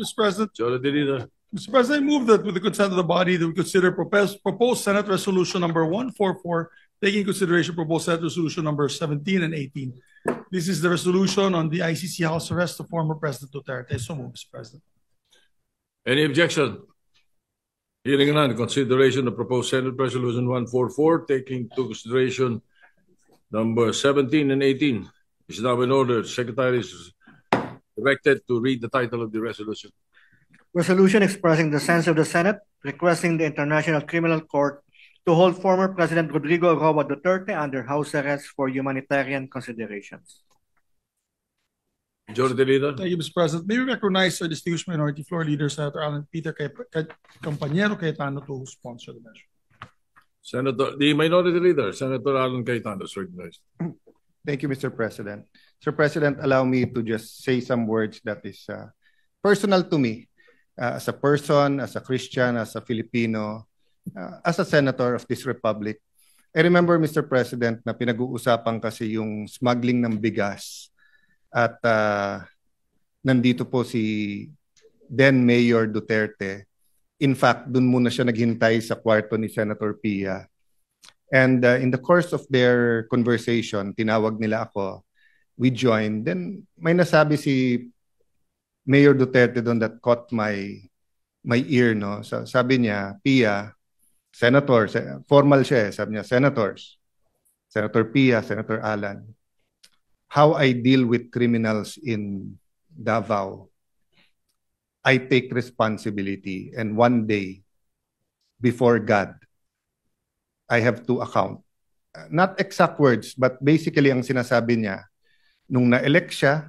Mr. President. Majority Leader. Mr. President, I move that with the consent of the body that we consider proposed Senate Resolution number 144, taking into consideration proposed Senate Resolution number 17 and 18. This is the resolution on the ICC house arrest of former President Duterte. So move, Mr. President. Any objection? Hearing none, consideration of proposed Senate Resolution 144, taking into consideration number 17 and 18 is now in order. Secretary is directed to read the title of the resolution. Resolution expressing the sense of the Senate, requesting the International Criminal Court to hold former President Rodrigo Roa Duterte under house arrest for humanitarian considerations. Majority Leader. Thank you, Mr. President. May we recognize our distinguished minority floor leader, Senator Alan Peter Compañero Cayetano, to sponsor the measure. The Minority Leader, Senator Alan Cayetano, is recognized. Thank you, Mr. President. Mr. President, allow me to just say some words that is personal to me. As a person, as a Christian, as a Filipino, as a senator of this republic. I remember, Mr. President, na pinag-uusapan kasi yung smuggling ng bigas at nandito po si then Mayor Duterte. In fact, dun muna siya naghintay sa kwarto ni Senator Pia. And in the course of their conversation, tinawag nila ako, we joined. Then may nasabi si Mayor Duterte doon that caught my ear, no? So, sabi niya, Pia, Senator, formal siya, sabi niya, Senators, Senator Pia, Senator Alan, how I deal with criminals in Davao, I take responsibility, and one day, before God, I have to account. Not exact words, but basically ang sinasabi niya, nung na-elect siya,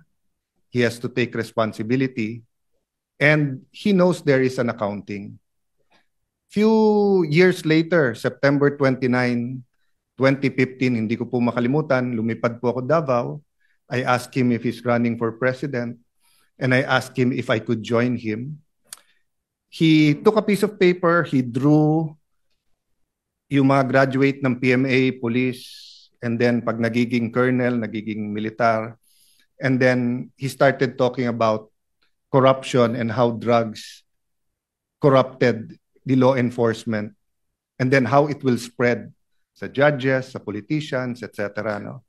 he has to take responsibility, and he knows there is an accounting. Few years later, September 29, 2015, hindi ko po makalimutan, lumipad po ako Davao. I asked him if he's running for president, and I asked him if I could join him. He took a piece of paper, he drew yung mga graduate ng PMA, police, and then pag nagiging colonel, nagiging militar. And then he started talking about corruption and how drugs corrupted the law enforcement, and then how it will spread sa judges, sa politicians, etc. No?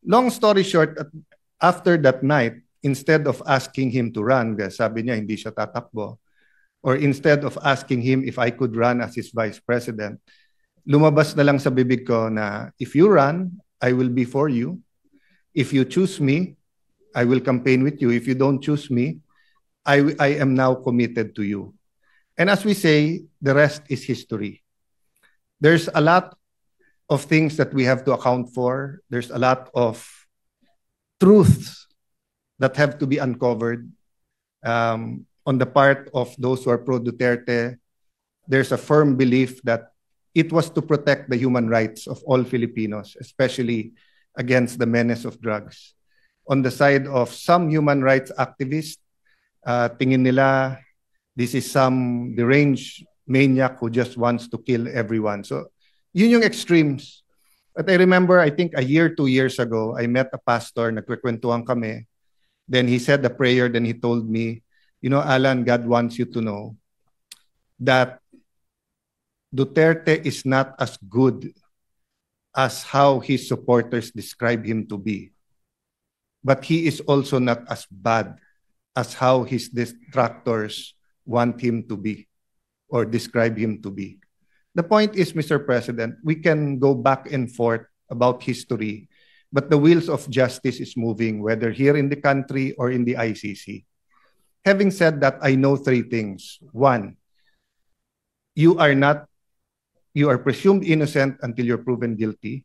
Long story short, after that night, instead of asking him to run, sabi niya hindi siya tatakbo, or instead of asking him if I could run as his vice president, lumabas na lang sa bibig ko na if you run, I will be for you. If you choose me, I will campaign with you. If you don't choose me, I am now committed to you. And as we say, the rest is history. There's a lot of things that we have to account for. There's a lot of truths that have to be uncovered on the part of those who are pro-Duterte. There's a firm belief that it was to protect the human rights of all Filipinos, especially against the menace of drugs. On the side of some human rights activists, tingin nila this is some deranged maniac who just wants to kill everyone. So, yun yung extremes. But I remember, I think a year, 2 years ago, I met a pastor, nagkwentuhan kami. Then he said a prayer, then he told me, you know, Alan, God wants you to know that Duterte is not as good as how his supporters describe him to be. But he is also not as bad as how his detractors want him to be or describe him to be. The point is, Mr. President, we can go back and forth about history, but the wheels of justice is moving, whether here in the country or in the ICC. Having said that, I know 3 things. 1, you are presumed innocent until you're proven guilty.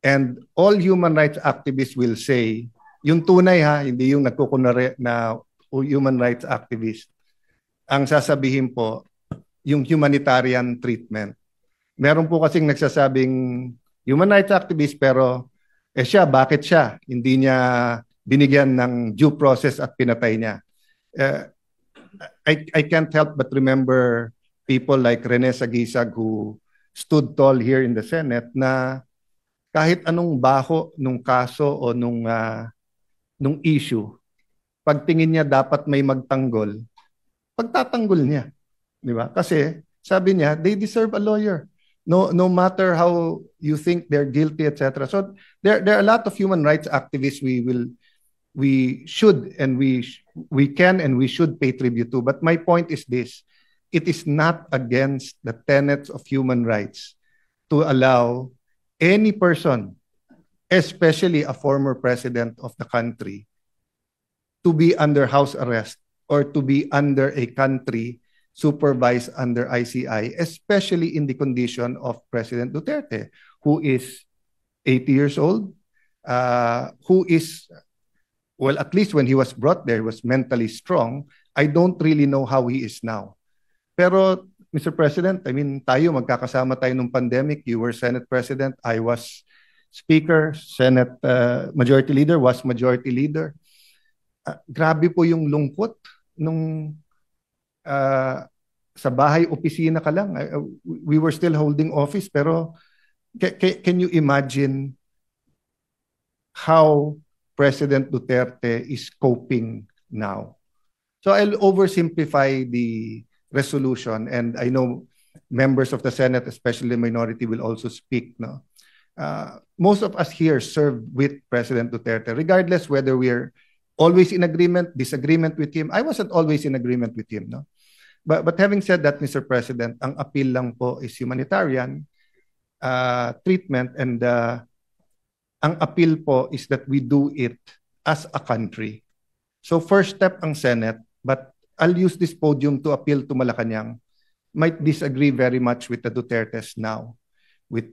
And all human rights activists will say, yung tunay ha, hindi yung nagkukunwari na human rights activist. Ang sasabihin po, yung humanitarian treatment. Meron po kasing nagsasabing human rights activist pero siya, bakit siya? Hindi niya binigyan ng due process at pinatay niya. I can't help but remember people like Rene Sagisag who stood tall here in the Senate na kahit anong baho nung kaso o nung issue, pagtingin niya dapat may magtanggol, pagtatanggol niya. Di ba? Kasi sabi niya, they deserve a lawyer. No matter how you think they're guilty, etc. So there are a lot of human rights activists we should and we can and we should pay tribute to. But my point is this: it is not against the tenets of human rights to allow any person, especially a former president of the country, to be under house arrest or to be under a country supervised under ICI, especially in the condition of President Duterte, who is 80 years old, who is, well, at least when he was brought there, was mentally strong. I don't really know how he is now. Pero, Mr. President, I mean, tayo, magkakasama tayo nung pandemic. You were Senate President, I was Speaker, Senate Majority Leader, was Majority Leader. Grabe po yung lungkot nung sa bahay, opisina ka lang. We were still holding office, pero can you imagine how President Duterte is coping now? So I'll oversimplify the resolution, and I know members of the Senate, especially the minority, will also speak. No, most of us here served with President Duterte, regardless whether we're always in agreement, disagreement with him. I wasn't always in agreement with him. No, but having said that, Mr. President, ang appeal lang po is humanitarian treatment, and ang appeal po is that we do it as a country. So first step ang Senate, but I'll use this podium to appeal to Malacanang. Might disagree very much with the Dutertes now, with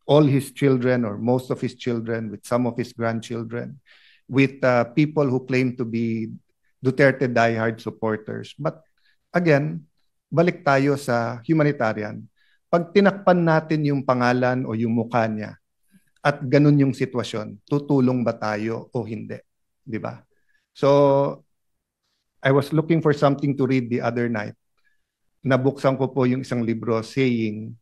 all his children or most of his children, with some of his grandchildren, with people who claim to be Duterte diehard supporters. But again, balik tayo sa humanitarian. Pag tinakpan natin yung pangalan o yung mukha niya at ganun yung sitwasyon, tutulong ba tayo o hindi? Di ba? So, I was looking for something to read the other night. Nabuksan ko po yung isang libro saying,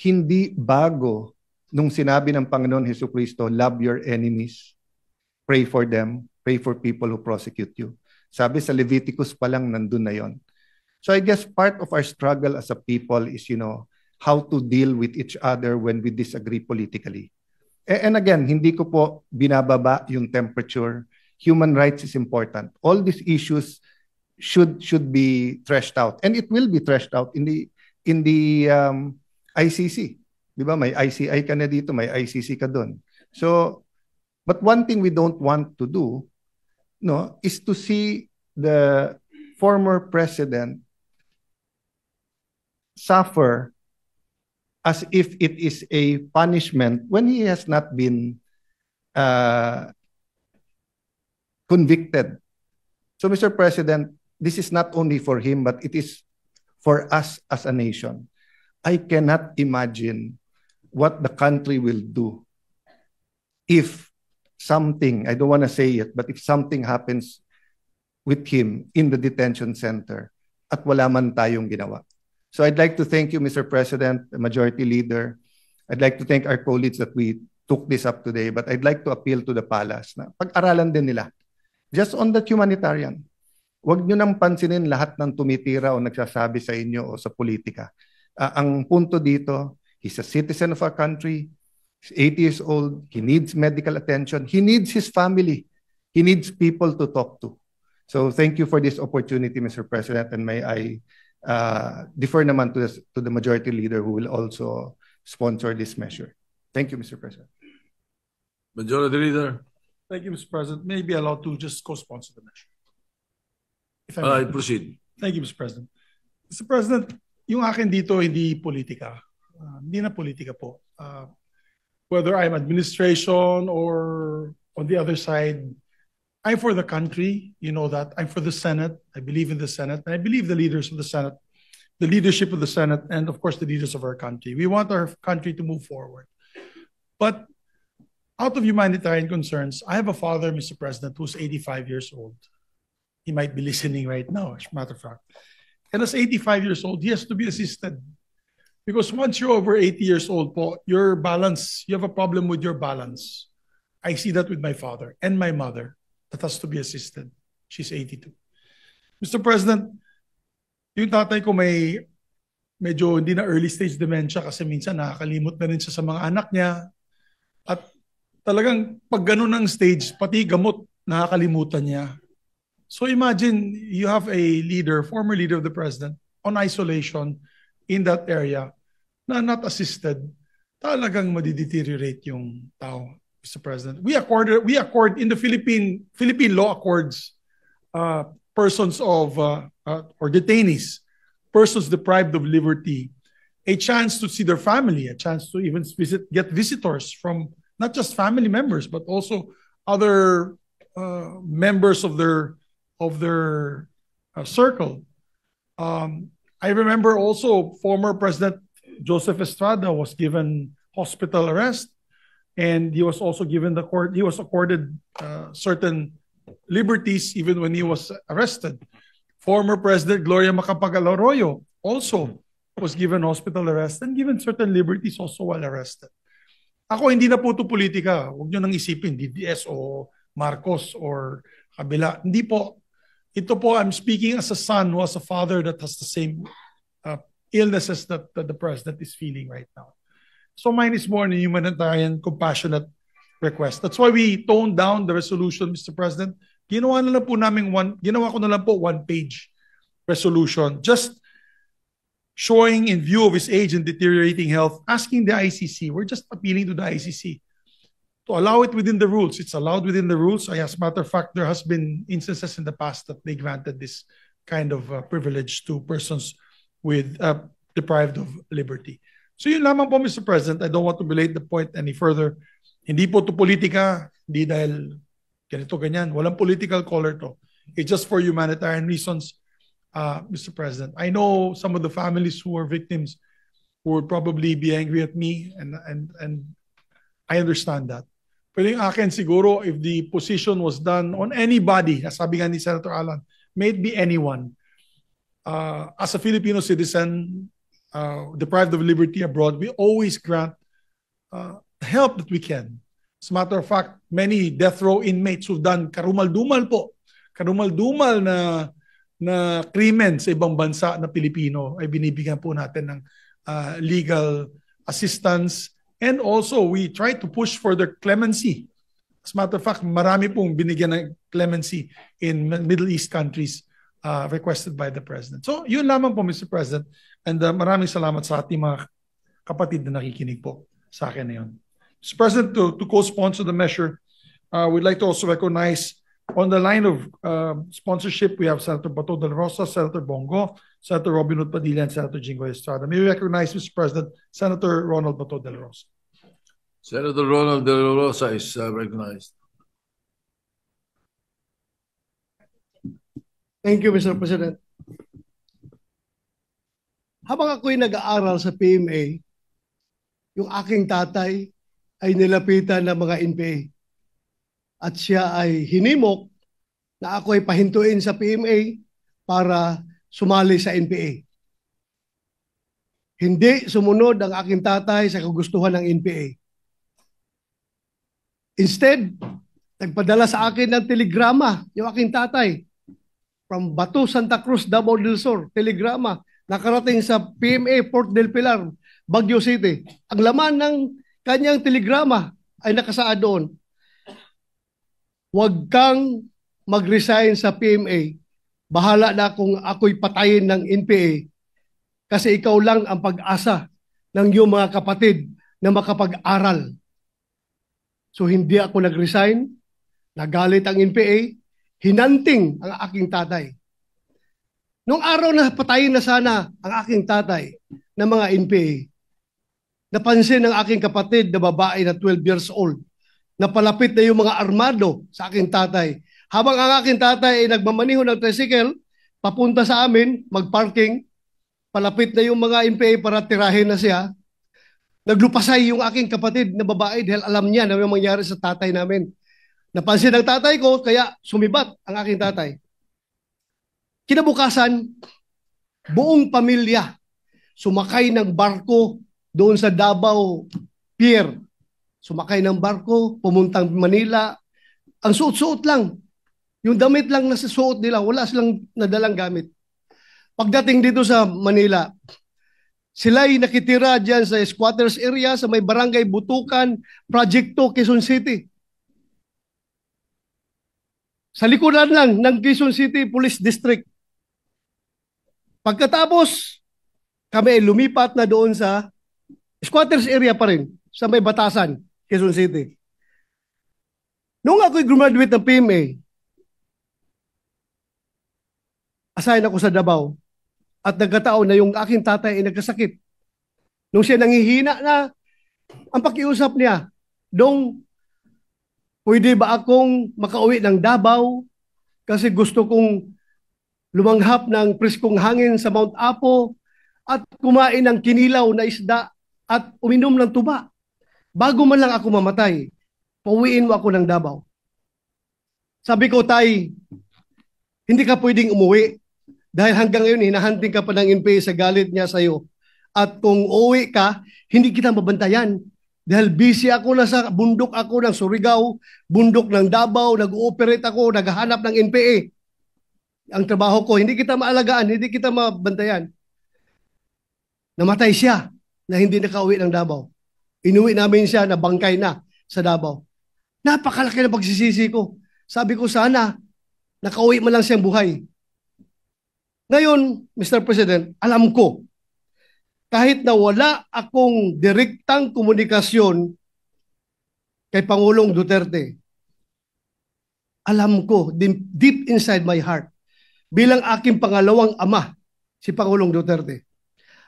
hindi bago nung sinabi ng Panginoon Jesucristo, love your enemies, pray for them, pray for people who prosecute you. Sabi sa Leviticus pa lang, nandun na yon. So I guess part of our struggle as a people is, how to deal with each other when we disagree politically. And again, hindi ko po binababa yung temperature. Human rights is important. All these issues should be threshed out, and it will be threshed out in the ICC. Di ba? May ICI ka na dito, may ICC ka doon. So, but one thing we don't want to do, is to see the former president suffer as if it is a punishment when he has not been convicted. So, Mr. President, this is not only for him, but it is for us as a nation. I cannot imagine what the country will do if something, I don't want to say it, but if something happens with him in the detention center at wala man tayong ginawa. So I'd like to thank you, Mr. President, the Majority Leader. I'd like to thank our colleagues that we took this up today, but I'd like to appeal to the palace na pag-aralan din nila. Just on that humanitarian, huwag nyo nang pansinin lahat ng tumitira o nagsasabi sa inyo o sa politika. Ang punto dito, he's a citizen of our country, he's 80 years old, he needs medical attention, he needs his family, he needs people to talk to. So thank you for this opportunity, Mr. President, and may I defer naman to the Majority Leader who will also sponsor this measure. Thank you, Mr. President. Majority Leader. Thank you, Mr. President. May I be allowed to just co-sponsor the measure? If I may. Proceed. Thank you, Mr. President. Mr. President, yung akin dito hindi politika. Hindi na politika po. Whether I'm administration or on the other side, I'm for the country, you know that. I'm for the Senate. I believe in the Senate. And I believe the leaders of the Senate, the leadership of the Senate, and of course the leaders of our country. We want our country to move forward. But out of humanitarian concerns, I have a father, Mr. President, who's 85 years old. He might be listening right now, as a matter of fact. And as 85 years old, he has to be assisted. Because once you're over 80 years old, po, your balance, you have a problem with your balance. I see that with my father and my mother. That has to be assisted. She's 82. Mr. President, yung tatay ko may medyo hindi na early stage dementia kasi minsan nakakalimot na rin siya sa mga anak niya. At talagang pag ganun ang stage, pati gamot nakakalimutan niya. So imagine you have a leader, former leader of the president, on isolation in that area na not assisted, talagang madideteriorate yung tao, Mr. President. We accord in the Philippine law accords persons of or detainees, persons deprived of liberty, a chance to see their family, a chance to even get visitors from not just family members but also other members of their circle. I remember also former President Joseph Estrada was given hospital arrest, and he was also accorded certain liberties even when he was arrested. Former President Gloria Macapagal Arroyo also was given hospital arrest and given certain liberties also while arrested. Ako, hindi na po ito politika. Huwag nyo nang isipin, DDS o Marcos or kabila. Hindi po. Ito po, I'm speaking as a son who has a father that has the same illnesses that the president is feeling right now. So mine is more an humanitarian, compassionate request. That's why we toned down the resolution, Mr. President. Ginawa ko na lang po one-page resolution, just showing in view of his age and deteriorating health, asking the ICC, we're just appealing to the ICC to allow it within the rules. It's allowed within the rules. As a matter of fact, there has been instances in the past that they granted this kind of privilege to persons with deprived of liberty. So yun lamang po, Mr. President. I don't want to belate the point any further. Hindi po to politika, hindi dahil ganito, ganyan. Walang political color to. It's just for humanitarian reasons, Mr. President. I know some of the families who are victims who would probably be angry at me, and I understand that. Pero yung akin siguro, if the position was done on anybody, sabi nga ni Senator Alan, may it be anyone, as a Filipino citizen, deprived of liberty abroad, we always grant help that we can. As a matter of fact, many death row inmates who've done karumal-dumal na krimen sa ibang bansa na Pilipino ay binibigyan po natin ng legal assistance, and also we try to push for their clemency. As a matter of fact, marami pong binigyan ng clemency in Middle East countries requested by the President. So yun lamang po, Mr. President, and maraming salamat sa ating mga kapatid na nakikinig po sa akin na yun. Mr. President, to co-sponsor the measure, we'd like to also recognize on the line of sponsorship, we have Senator Bato de la Rosa, Senator Bongo, Senator Robin Hood Padilla, and Senator Jinggoy Estrada. May we recognize, Mr. President, Senator Ronald Bato de la Rosa. Senator Ronald De La Rosa is recognized. Thank you, Mr. President. Habang ako'y nag-aaral sa PMA, yung aking tatay ay nilapitan ng mga NPA. At siya ay hinimok na ako ay pahintuin sa PMA para sumali sa NPA. Hindi sumunod ang aking tatay sa kagustuhan ng NPA. Instead, nagpadala sa akin ng telegrama yung aking tatay from Batu, Santa Cruz, Davao del Sur. Telegrama nakarating sa PMA Port del Pilar, Baguio City. Ang laman ng kanyang telegrama ay nakasaad doon, huwag kang mag-resign sa PMA. Bahala na kung ako'y patayin ng NPA kasi ikaw lang ang pag-asa ng iyong mga kapatid na makapag-aral. So hindi ako nag-resign, nagalit ang NPA, hinanting ang aking tatay. Noong araw na patayin na sana ang aking tatay ng mga NPA, napansin ng aking kapatid na babae na 12 years old, napalapit na yung mga armado sa aking tatay. Habang ang aking tatay ay nagmamaniho ng tricycle, papunta sa amin, mag-parking, palapit na yung mga NPA para tirahin na siya. Naglupasay yung aking kapatid na babae dahil alam niya na may mangyari sa tatay namin. Napansin ng tatay ko, kaya sumibat ang aking tatay. Kinabukasan, buong pamilya sumakay ng barko doon sa Davao Pier. Sumakay ng barko, pumuntang Manila. Ang suot-suot lang. Yung damit lang na susuot nila, wala silang nadalang gamit. Pagdating dito sa Manila, sila'y nakitira dyan sa squatters area, sa may barangay Butukan, Project 2, Quezon City. Sa likuran lang ng Quezon City Police District. Pagkatapos, kami ay lumipat na doon sa squatters area pa rin, sa may Batasan, Quezon City. Nung ako'y graduate ng PMA, assign ako sa Davao at nagkataon na yung aking tatay ay nagkasakit. Nung siya nanghihina na, ang pakiusap niya, Dong, pwede ba akong makauwi ng Davao kasi gusto kong lumanghap ng preskong hangin sa Mount Apo at kumain ng kinilaw na isda at uminom ng tuba. Bago man lang ako mamatay, pauwiin mo ako ng Davao. Sabi ko, Tay, hindi ka pwedeng umuwi dahil hanggang ngayon hinahanting ka pa ng NPA sa galit niya sa iyo. At kung uuwi ka, hindi kita mabantayan. Dahil busy ako na sa bundok ako ng Surigao, bundok ng Davao, nag-ooperate ako, naghahanap ng NPA. Ang trabaho ko, hindi kita maalagaan, hindi kita mabantayan. Namatay siya na hindi nakauwi ng Davao. Inuwi namin siya na bangkay na sa Davao. Napakalaki na pagsisisi ko. Sabi ko sana, nakauwi man lang siyang buhay. Ngayon, Mr. President, alam ko, kahit na wala akong direktang komunikasyon kay Pangulong Duterte, alam ko, deep inside my heart, bilang aking pangalawang ama, si Pangulong Duterte,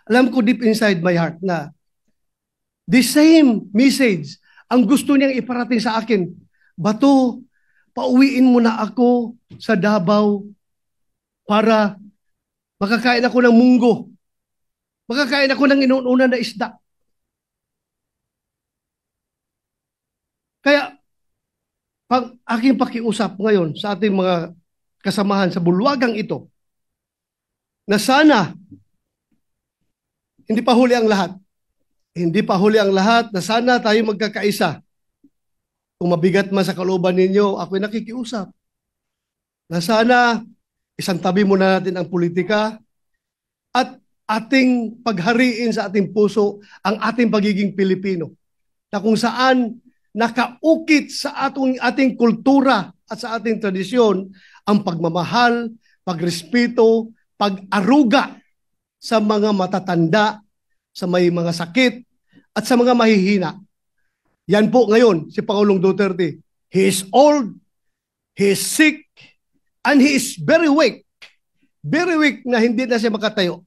alam ko deep inside my heart na the same message ang gusto niyang iparating sa akin. Bato, pauwiin mo na ako sa Davao para makakain ako ng munggo. Makakain ako ng inuuna na isda. Kaya, pag aking pakiusap ngayon sa ating mga kasamahan sa bulwagang ito, na sana, hindi pa huli ang lahat. Hindi pa huli ang lahat, na sana tayo magkakaisa. Kung mabigat man sa kalooban ninyo, ako'y nakikiusap. Na sana, isang tabi muna natin ang politika at ating paghariin sa ating puso ang ating pagiging Pilipino. Na kung saan nakaukit sa ating kultura at sa ating tradisyon ang pagmamahal, pagrespeto, pag-aruga sa mga matatanda, sa may mga sakit, at sa mga mahihina. Yan po ngayon si Pangulong Duterte. He is old, he is sick, and he is very weak. Very weak na hindi na siya makatayo.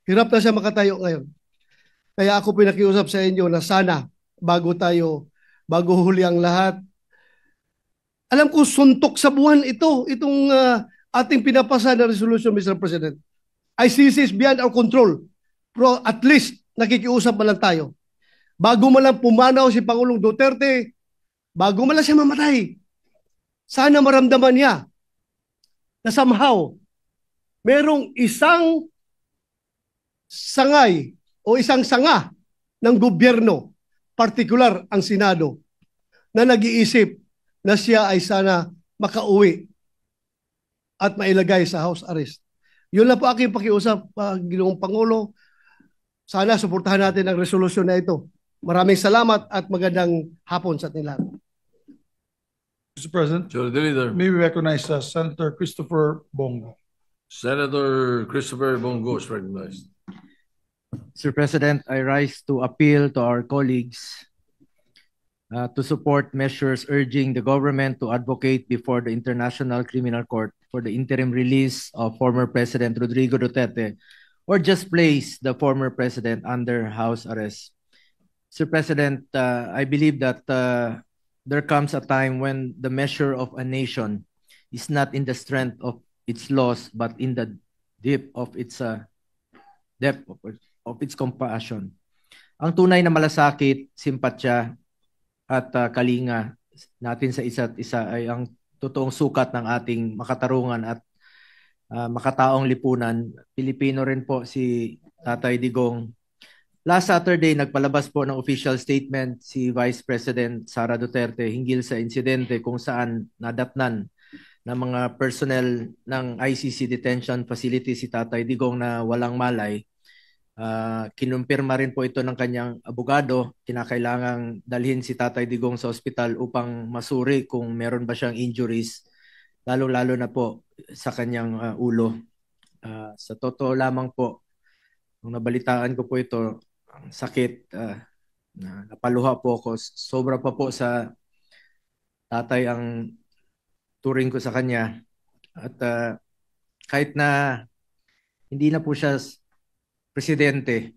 Hirap na siya makatayo ngayon. Kaya ako pinakiusap sa inyo na sana bago huli ang lahat. Alam ko suntok sa buwan itong ating pinapasa na resolution, Mr. President. ICC is beyond our control. Pero at least nakikiusap man lang tayo. Bago man lang pumanaw si Pangulong Duterte, bago man lang siya mamatay, sana maramdaman niya na somehow merong isang sangay o isang sanga ng gobyerno, partikular ang Senado, na nag-iisip na siya ay sana makauwi at mailagay sa house arrest. Yun lang po aking pakiusap, Ginoong Pangulo. Sana suportahan natin ang resolusyon na ito. Maraming salamat at magandang hapon sa ating lahat. Mr. President, Sure, the leader. may we recognize Senator Christopher Bongo. Senator Christopher Bongo is recognized. Mr. President, I rise to appeal to our colleagues to support measures urging the government to advocate before the International Criminal Court for the interim release of former President Rodrigo Duterte or just place the former president under house arrest. Mr. President, I believe that there comes a time when the measure of a nation is not in the strength of its laws but in the depth of its compassion. Ang tunay na malasakit, simpatya at kalinga natin sa isa't isa ay ang totoong sukat ng ating makatarungan at makataong lipunan. Pilipino rin po si Tatay Digong. Last Saturday, nagpalabas po ng official statement si Vice President Sara Duterte hinggil sa insidente kung saan nadatnan ng mga personnel ng ICC detention facility si Tatay Digong na walang malay. Kinumpirma rin po ito ng kanyang abogado. Kinakailangang dalhin si Tatay Digong sa ospital upang masuri kung meron ba siyang injuries, lalo-lalo na po sa kanyang ulo. Sa totoo lamang po, nung nabalitaan ko po ito, ang sakit, napaluha po ako. Sobra pa po sa tatay ang turing ko sa kanya. At kahit na hindi na po siya presidente,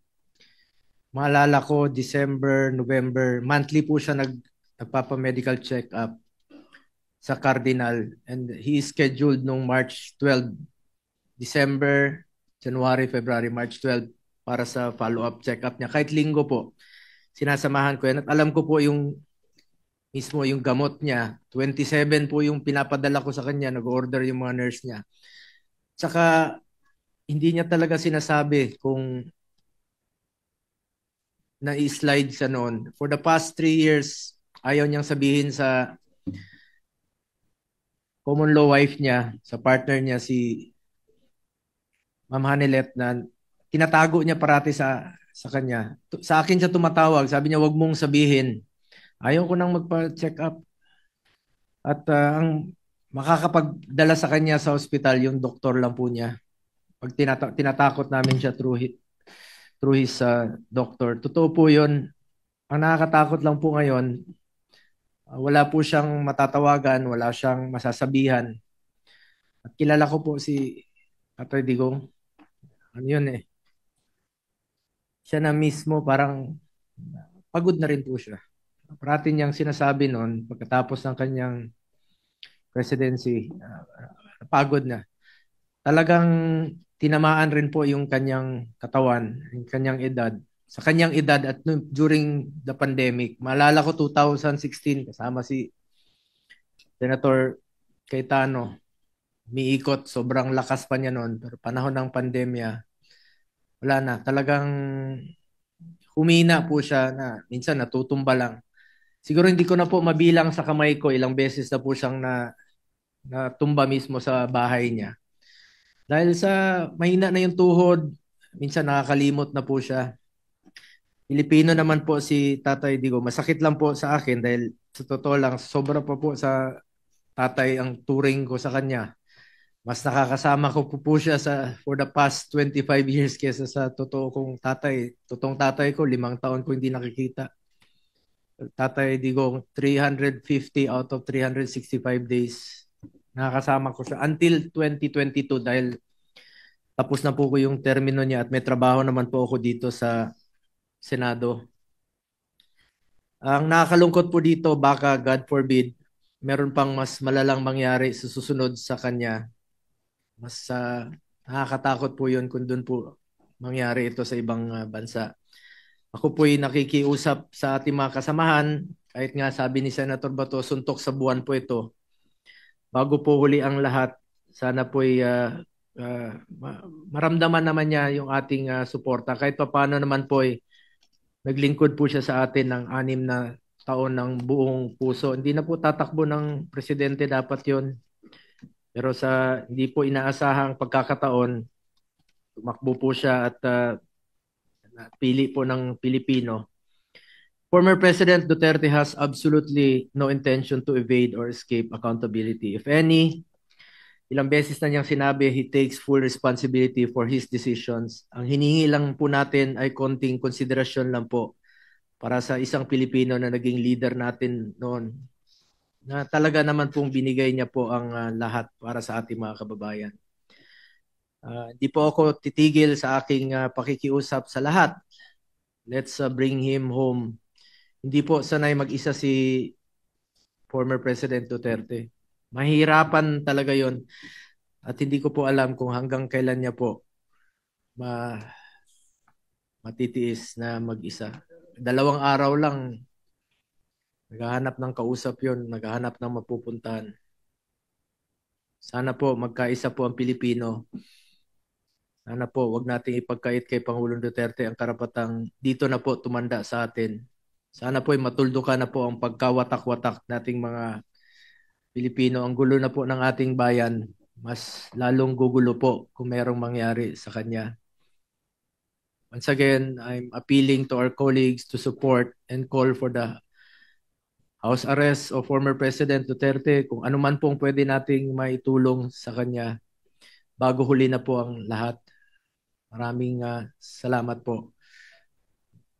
maalala ko December, November, monthly po siya nagpapa-medical check-up sa Cardinal, and he is scheduled nung March 12, December, January, February, March 12 para sa follow-up check-up niya. Kahit linggo po, sinasamahan ko yan. At alam ko po yung mismo yung gamot niya. 27 po yung pinapadala ko sa kanya. Nag-order yung mga nurse niya. Tsaka, hindi niya talaga sinasabi kung na-slide siya noon. For the past 3 years, ayaw niyang sabihin sa common law wife niya, sa partner niya, si Ma'am Hanilet, na tinatago niya parati sa kanya. Sa akin siya tumatawag. Sabi niya, wag mong sabihin. Ayaw ko nang magpa-check up. At ang makakapagdala sa kanya sa ospital, yung doktor lang po niya. Pag tinatakot namin siya through his doctor. Totoo po yun. Ang nakakatakot lang po ngayon, wala po siyang matatawagan, wala siyang masasabihan. At kilala ko po si Tatay Digong. Ano yun eh. Siya na mismo parang pagod na rin po siya. Parati niyang sinasabi noon, pagkatapos ng kanyang presidency, pagod na. Talagang tinamaan rin po yung kanyang katawan, yung kanyang edad. Sa kanyang edad at during the pandemic, maalala ko 2016, kasama si Senator Cayetano, miikot, sobrang lakas pa niya noon. Pero panahon ng pandemya, wala na. Talagang humina po siya na minsan natutumba lang. Siguro hindi ko na po mabilang sa kamay ko, ilang beses na po siyang natumba mismo sa bahay niya. Dahil sa mahina na yung tuhod, minsan nakakalimot na po siya. Pilipino naman po si Tatay Digong. Masakit lang po sa akin dahil sa totoo lang, sobra pa po sa tatay ang turing ko sa kanya. Mas nakakasama ko po siya for the past 25 years kesa sa totoo kong tatay. Totoong tatay ko, 5 taon ko hindi nakikita. Tatay Digong, 350 out of 365 days. Nakakasama ko siya until 2022 dahil tapos na po ko yung termino niya at may trabaho naman po ako dito sa Senado. Ang nakakalungkot po dito, baka God forbid, meron pang mas malalang mangyari sa susunod sa kanya. Mas nakakatakot po yun kung doon po mangyari ito sa ibang bansa. Ako po'y nakikiusap sa ating mga kasamahan, kahit nga sabi ni Senator Bato, suntok sa buwan po ito. Bago po huli ang lahat, sana po'y maramdaman naman niya yung ating suporta. Kahit pa paano naman po'y naglingkod po siya sa atin ng 6 na taon ng buong puso. Hindi na po tatakbo ng presidente, dapat yon. Pero sa hindi po inaasahang pagkakataon, tumakbo po siya at pili po ng Pilipino. Former President Duterte has absolutely no intention to evade or escape accountability. If any, ilang beses na niyang sinabi, he takes full responsibility for his decisions. Ang hinihingi lang po natin ay konting konsiderasyon lang po para sa isang Pilipino na naging leader natin noon, na talaga naman pong binigay niya po ang lahat para sa ating mga kababayan. Hindi po ako titigil sa aking pakikiusap sa lahat. Let's bring him home. Hindi po sanay mag-isa si former President Duterte. Mahirapan talaga yon. At hindi ko po alam kung hanggang kailan niya po matitiis na mag-isa. 2 araw lang, naghahanap ng kausap yon, naghahanap ng mapupuntahan. Sana po magkaisa po ang Pilipino. Sana po wag nating ipagkait kay Pangulong Duterte ang karapatang dito na po tumanda sa atin. Sana po matuldukan na po ang pagkawatak-watak nating mga Pilipino. Ang gulo na po ng ating bayan. Mas lalong gugulo po kung merong mangyari sa kanya. Once again, I'm appealing to our colleagues to support and call for the house arrest of former President Duterte, kung ano man pong pwede nating maitulong sa kanya bago huli na po ang lahat. Maraming salamat po,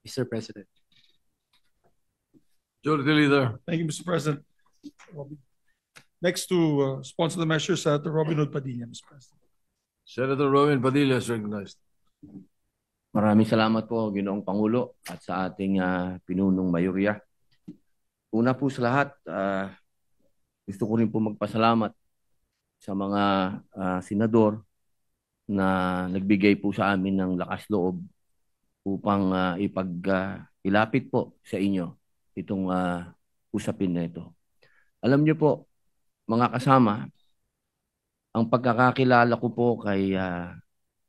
Mr. President. Majority Leader. Thank you, Mr. President. Next to sponsor the measure, Senator Robin Hood Padilla, Mr. President. Senator Robin Padilla is recognized. Maraming salamat po, Ginoong Pangulo, at sa ating pinunong mayorya. Una po sa lahat, gusto ko rin po magpasalamat sa mga senador na nagbigay po sa amin ng lakas loob upang ilapit po sa inyo itong usapin na ito. Alam niyo po, mga kasama, ang pagkakakilala ko po kay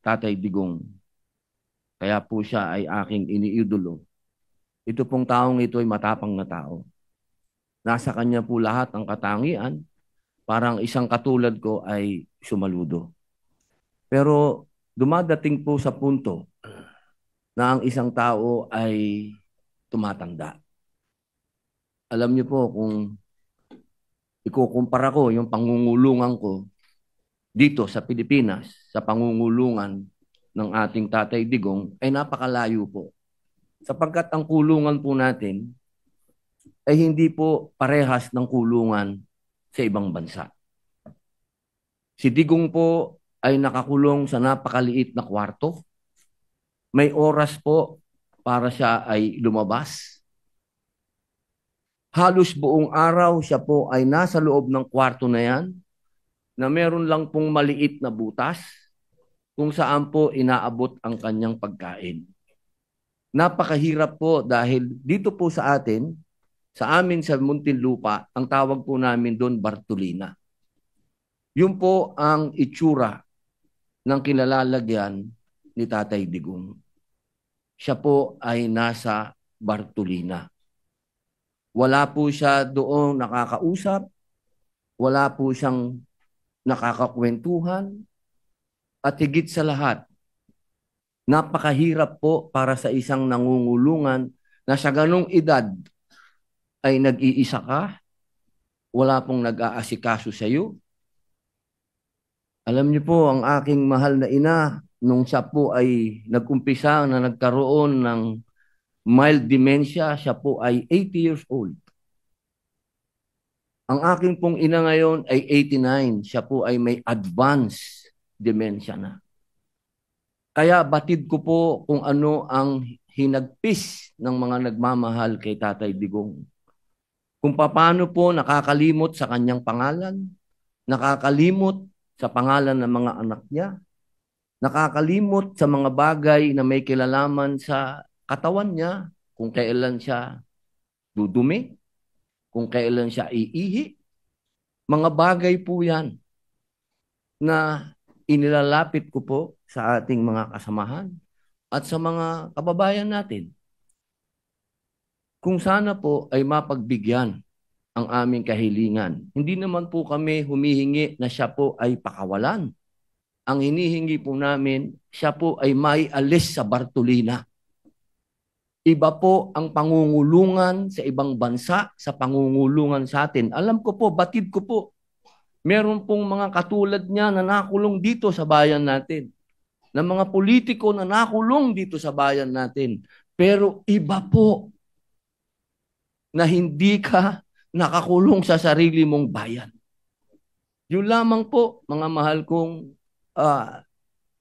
Tatay Digong, kaya po siya ay aking iniidolo. Ito pong taong ito ay matapang na tao. Nasa kanya po lahat ang katangian, parang isang katulad ko ay sumaludo. Pero dumadating po sa punto na ang isang tao ay tumatanda. Alam niyo po, kung ikukumpara ko yung pangungulungan ko dito sa Pilipinas, sa pangungulungan ng ating Tatay Digong, ay napakalayo po. Sapagkat ang kulungan po natin ay hindi po parehas ng kulungan sa ibang bansa. Si Digong po ay nakakulong sa napakaliit na kwarto. May oras po para siya ay lumabas. Halos buong araw siya po ay nasa loob ng kwarto na yan, na meron lang pong maliit na butas kung saan po inaabot ang kanyang pagkain. Napakahirap po dahil dito po sa atin, sa amin sa Muntinlupa, ang tawag po namin doon Bartolina. Yun po ang itsura ng kinalalagyan ni Tatay Digong. Siya po ay nasa Bartolina. Wala po siya doon nakakausap, wala po siyang nakakakwentuhan, at higit sa lahat, napakahirap po para sa isang nangungulungan na sa ganong edad ay nag-iisa ka, wala pong nag-aasikaso sa iyo. Alam niyo po, ang aking mahal na ina, nung siya po ay nag-umpisa na nagkaroon ng mild dementia, siya po ay 80 years old. Ang aking pong ina ngayon ay 89. Siya po ay may advanced dementia na. Kaya batid ko po kung ano ang hinagpis ng mga nagmamahal kay Tatay Digong. Kung paano po nakakalimot sa kanyang pangalan, nakakalimot sa pangalan ng mga anak niya, nakakalimot sa mga bagay na may kilalaman sa katawan niya, kung kailan siya dudumi, kung kailan siya iihi. Mga bagay po yan na inilalapit ko po sa ating mga kasamahan at sa mga kababayan natin. Kung sana po ay mapagbigyan ang aming kahilingan. Hindi naman po kami humihingi na siya po ay pakawalan. Ang hinihingi po namin, siya po ay maialis sa Bartolina. Iba po ang pangungulungan sa ibang bansa sa pangungulungan sa atin. Alam ko po, batid ko po, meron pong mga katulad niya na nakulong dito sa bayan natin. Na mga politiko na nakulong dito sa bayan natin. Pero iba po na hindi ka nakakulong sa sarili mong bayan. Yun lamang po, mga mahal kong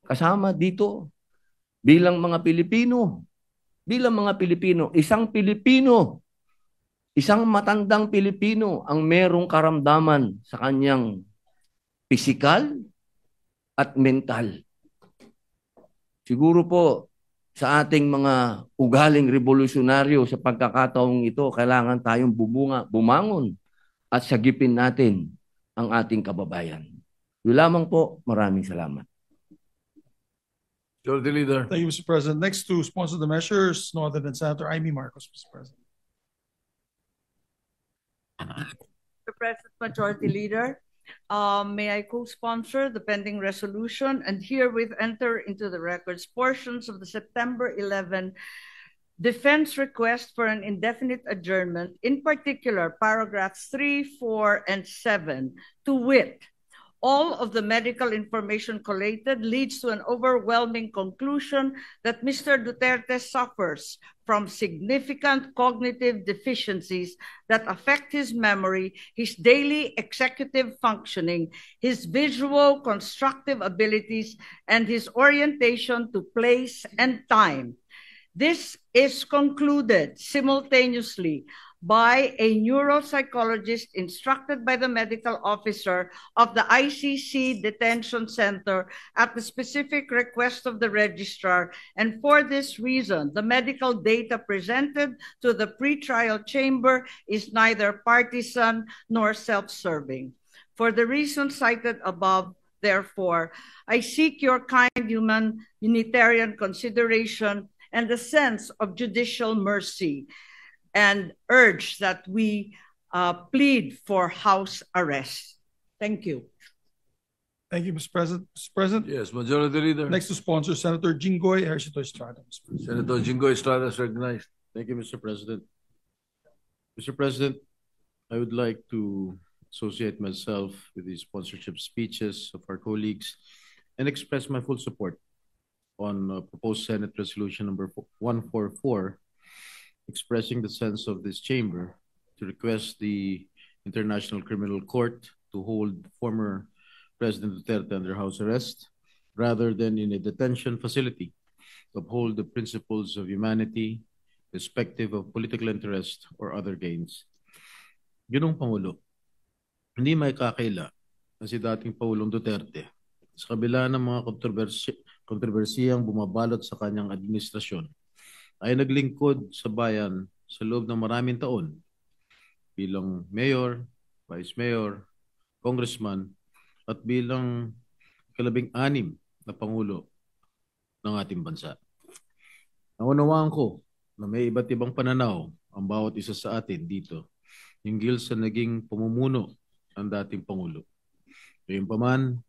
kasama dito bilang mga Pilipino. Bilang mga Pilipino, isang matandang Pilipino ang merong karamdaman sa kanyang pisikal at mental. Siguro po sa ating mga ugaling revolusyonaryo sa pagkakataong ito, kailangan tayong bumangon at sagipin natin ang ating kababayan. Yun lamang po, maraming salamat. Majority Leader. Thank you, Mr. President. Next to sponsor the measures, no other than Senator Amy Marcos, Mr. President. Mr. President Majority Leader. May I co-sponsor the pending resolution and herewith enter into the records portions of the September 11 defense request for an indefinite adjournment, in particular paragraphs 3, 4, and 7, to wit, all of the medical information collated leads to an overwhelming conclusion that Mr. Duterte suffers from significant cognitive deficiencies that affect his memory, his daily executive functioning, his visual constructive abilities, and his orientation to place and time. This is concluded simultaneously by a neuropsychologist instructed by the medical officer of the ICC Detention Center at the specific request of the registrar. And for this reason, the medical data presented to the pretrial chamber is neither partisan nor self-serving. For the reasons cited above, therefore, I seek your kind humanitarian consideration and a sense of judicial mercy, and urge that we plead for house arrest. Thank you. Thank you, Mr. President. Mr. President, Yes, Majority Leader. next to sponsor, Senator Jinggoy Ejercito Estrada. Mr. President. Senator Jingo Estrada is recognized. Thank you, Mr. President. Mr. President, I would like to associate myself with the sponsorship speeches of our colleagues and express my full support on proposed Senate Resolution number 144, expressing the sense of this chamber to request the International Criminal Court to hold former President Duterte under house arrest rather than in a detention facility, to uphold the principles of humanity, irrespective of political interest or other gains. Ginong Pangulo, hindi may kakaila na si dating Pangulong Duterte sa kabila ng mga kontrobersiyang bumabalot sa kanyang administrasyon ay naglingkod sa bayan sa loob ng maraming taon bilang mayor, vice mayor, congressman, at bilang ika-16 na pangulo ng ating bansa. Naunawaan ko na may iba't ibang pananaw ang bawat isa sa atin dito hinggil sa naging pamumuno ng dating pangulo. Gayunpaman,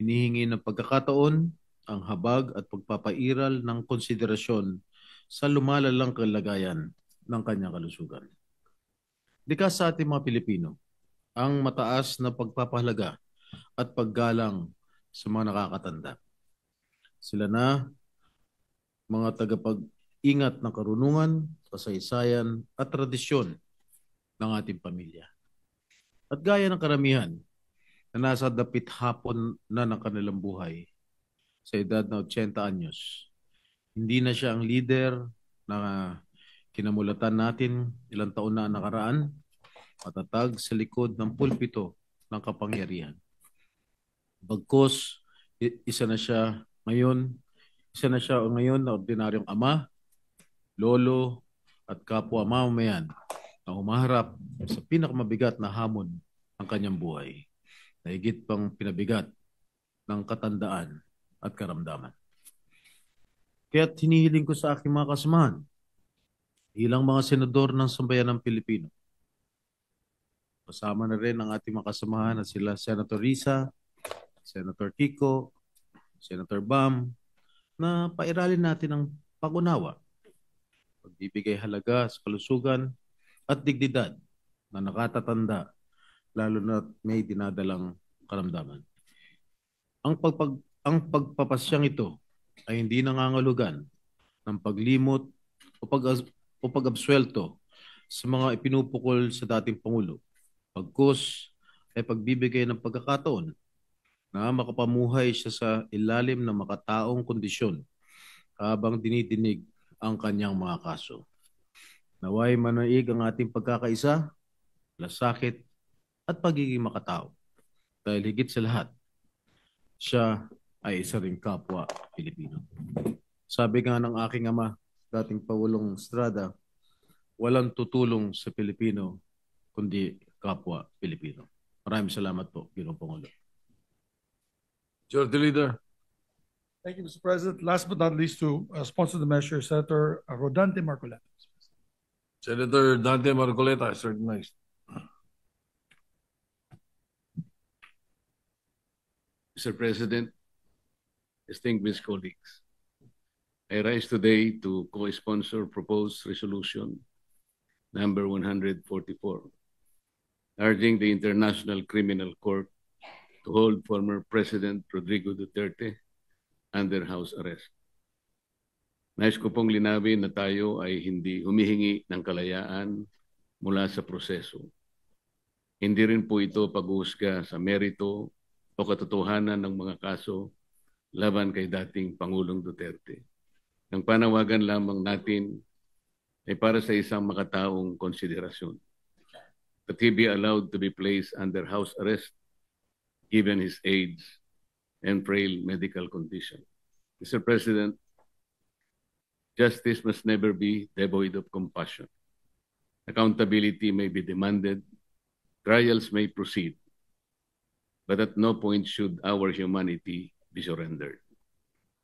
hinihingi ng pagkakataon ang habag at pagpapairal ng konsiderasyon sa lumalalang kalagayan ng kanyang kalusugan. Likas sa ating mga Pilipino ang mataas na pagpapahalaga at paggalang sa mga nakakatanda. Sila na mga tagapag-ingat ng karunungan, kasaysayan at tradisyon ng ating pamilya. At gaya ng karamihan na nasa dapit hapon na ng kanilang buhay sa edad na 80 anyos, hindi na siya ang leader na kinamulatan natin ilang taon na nakaraan, matatag sa likod ng pulpito ng kapangyarihan. Bagkus, isa na siya ngayon na ordinaryong ama, lolo, at kapwa mamamayan na humaharap sa pinakamabigat na hamon ng kanyang buhay, na higit pang pinabigat ng katandaan at karamdaman. Kaya't hinihiling ko sa aking mga kasamahan, ilang mga senador ng sambayan ng Pilipino, kasama na rin ang ating mga kasamahan na sila Senator Risa, Senator Kiko, Senator Bam, na pairalin natin ang pag-unawa, pagbibigay halaga sa kalusugan at dignidad na nakatatanda, lalo na may dinadalang karamdaman. Ang pagpapasyang ito ay hindi nangangahulugan ng paglimot o pag-absuelto sa mga ipinupukol sa dating Pangulo. Pagkus ay pagbibigay ng pagkakataon na makapamuhay siya sa ilalim ng makataong kondisyon habang dinidinig ang kanyang mga kaso. Naway manaig ang ating pagkakaisa, lasakit at pagiging makatao. Dahil higit sa lahat, siya ay isa ring kapwa Pilipino. Sabi nga ng aking ama, dating Pangulong Estrada, walang tutulong sa Pilipino kundi kapwa Pilipino. Maraming salamat po, Ginoong Pangulo. Majority Leader. Thank you, Mr. President. Last but not least, to sponsor the measure, Senator Rodante Marcoleta. Senator Dante Marcoleta is recognized. Mr. President, distinguished colleagues, I rise today to co-sponsor proposed resolution number 144, urging the International Criminal Court to hold former President Rodrigo Duterte under house arrest. Nais ko pong linawin na tayo ay hindi humihingi ng kalayaan mula sa proseso. Hindi rin po ito pag-uusga sa merito o katotohanan ng mga kaso laban kay dating Pangulong Duterte. Ang panawagan lamang natin ay para sa isang makataong konsiderasyon. That he be allowed to be placed under house arrest given his age and frail medical condition. Mr. President, justice must never be devoid of compassion. Accountability may be demanded, trials may proceed, but at no point should our humanity be surrendered.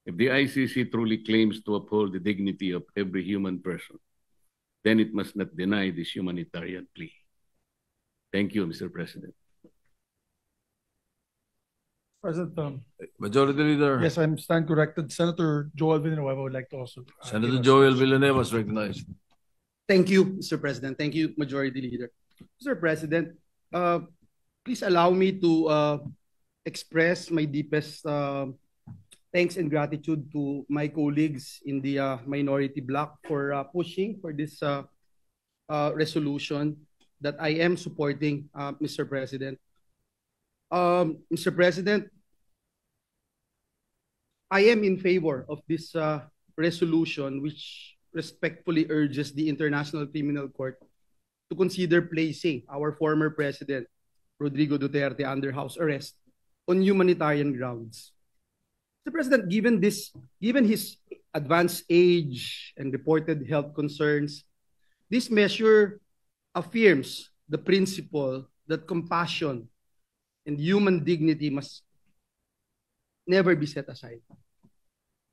If the ICC truly claims to uphold the dignity of every human person, then it must not deny this humanitarian plea. Thank you, Mr. President. President, Majority Leader. yes, I'm stand corrected. Senator Joel Villanueva would like to also. Senator give us- Joel Villanueva is recognized. Thank you, Mr. President. Thank you, Majority Leader. Mr. President, please allow me to express my deepest thanks and gratitude to my colleagues in the minority bloc for pushing for this resolution that I am supporting, Mr. President. Mr. President, I am in favor of this resolution which respectfully urges the International Criminal Court to consider placing our former President, Rodrigo Duterte, under house arrest on humanitarian grounds. Mr. President, given his advanced age and reported health concerns, this measure affirms the principle that compassion and human dignity must never be set aside,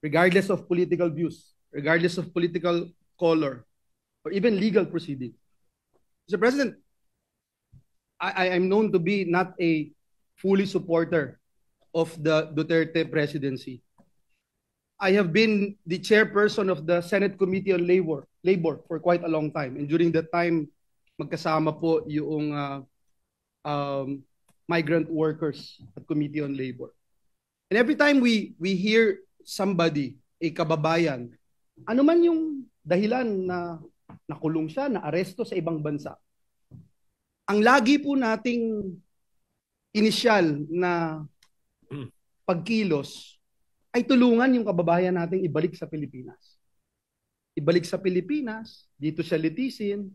regardless of political views, regardless of political color, or even legal proceeding. Mr. President, I am known to be not a fully supporter of the Duterte presidency. I have been the chairperson of the Senate Committee on Labor for quite a long time. And during that time, magkasama po yung migrant workers at Committee on Labor. And every time we hear somebody, a kababayan, ano man yung dahilan na nakulong siya, na aresto sa ibang bansa, ang lagi po nating inisyal na pagkilos ay tulungan yung kababayan nating ibalik sa Pilipinas. Ibalik sa Pilipinas, dito siya litisin,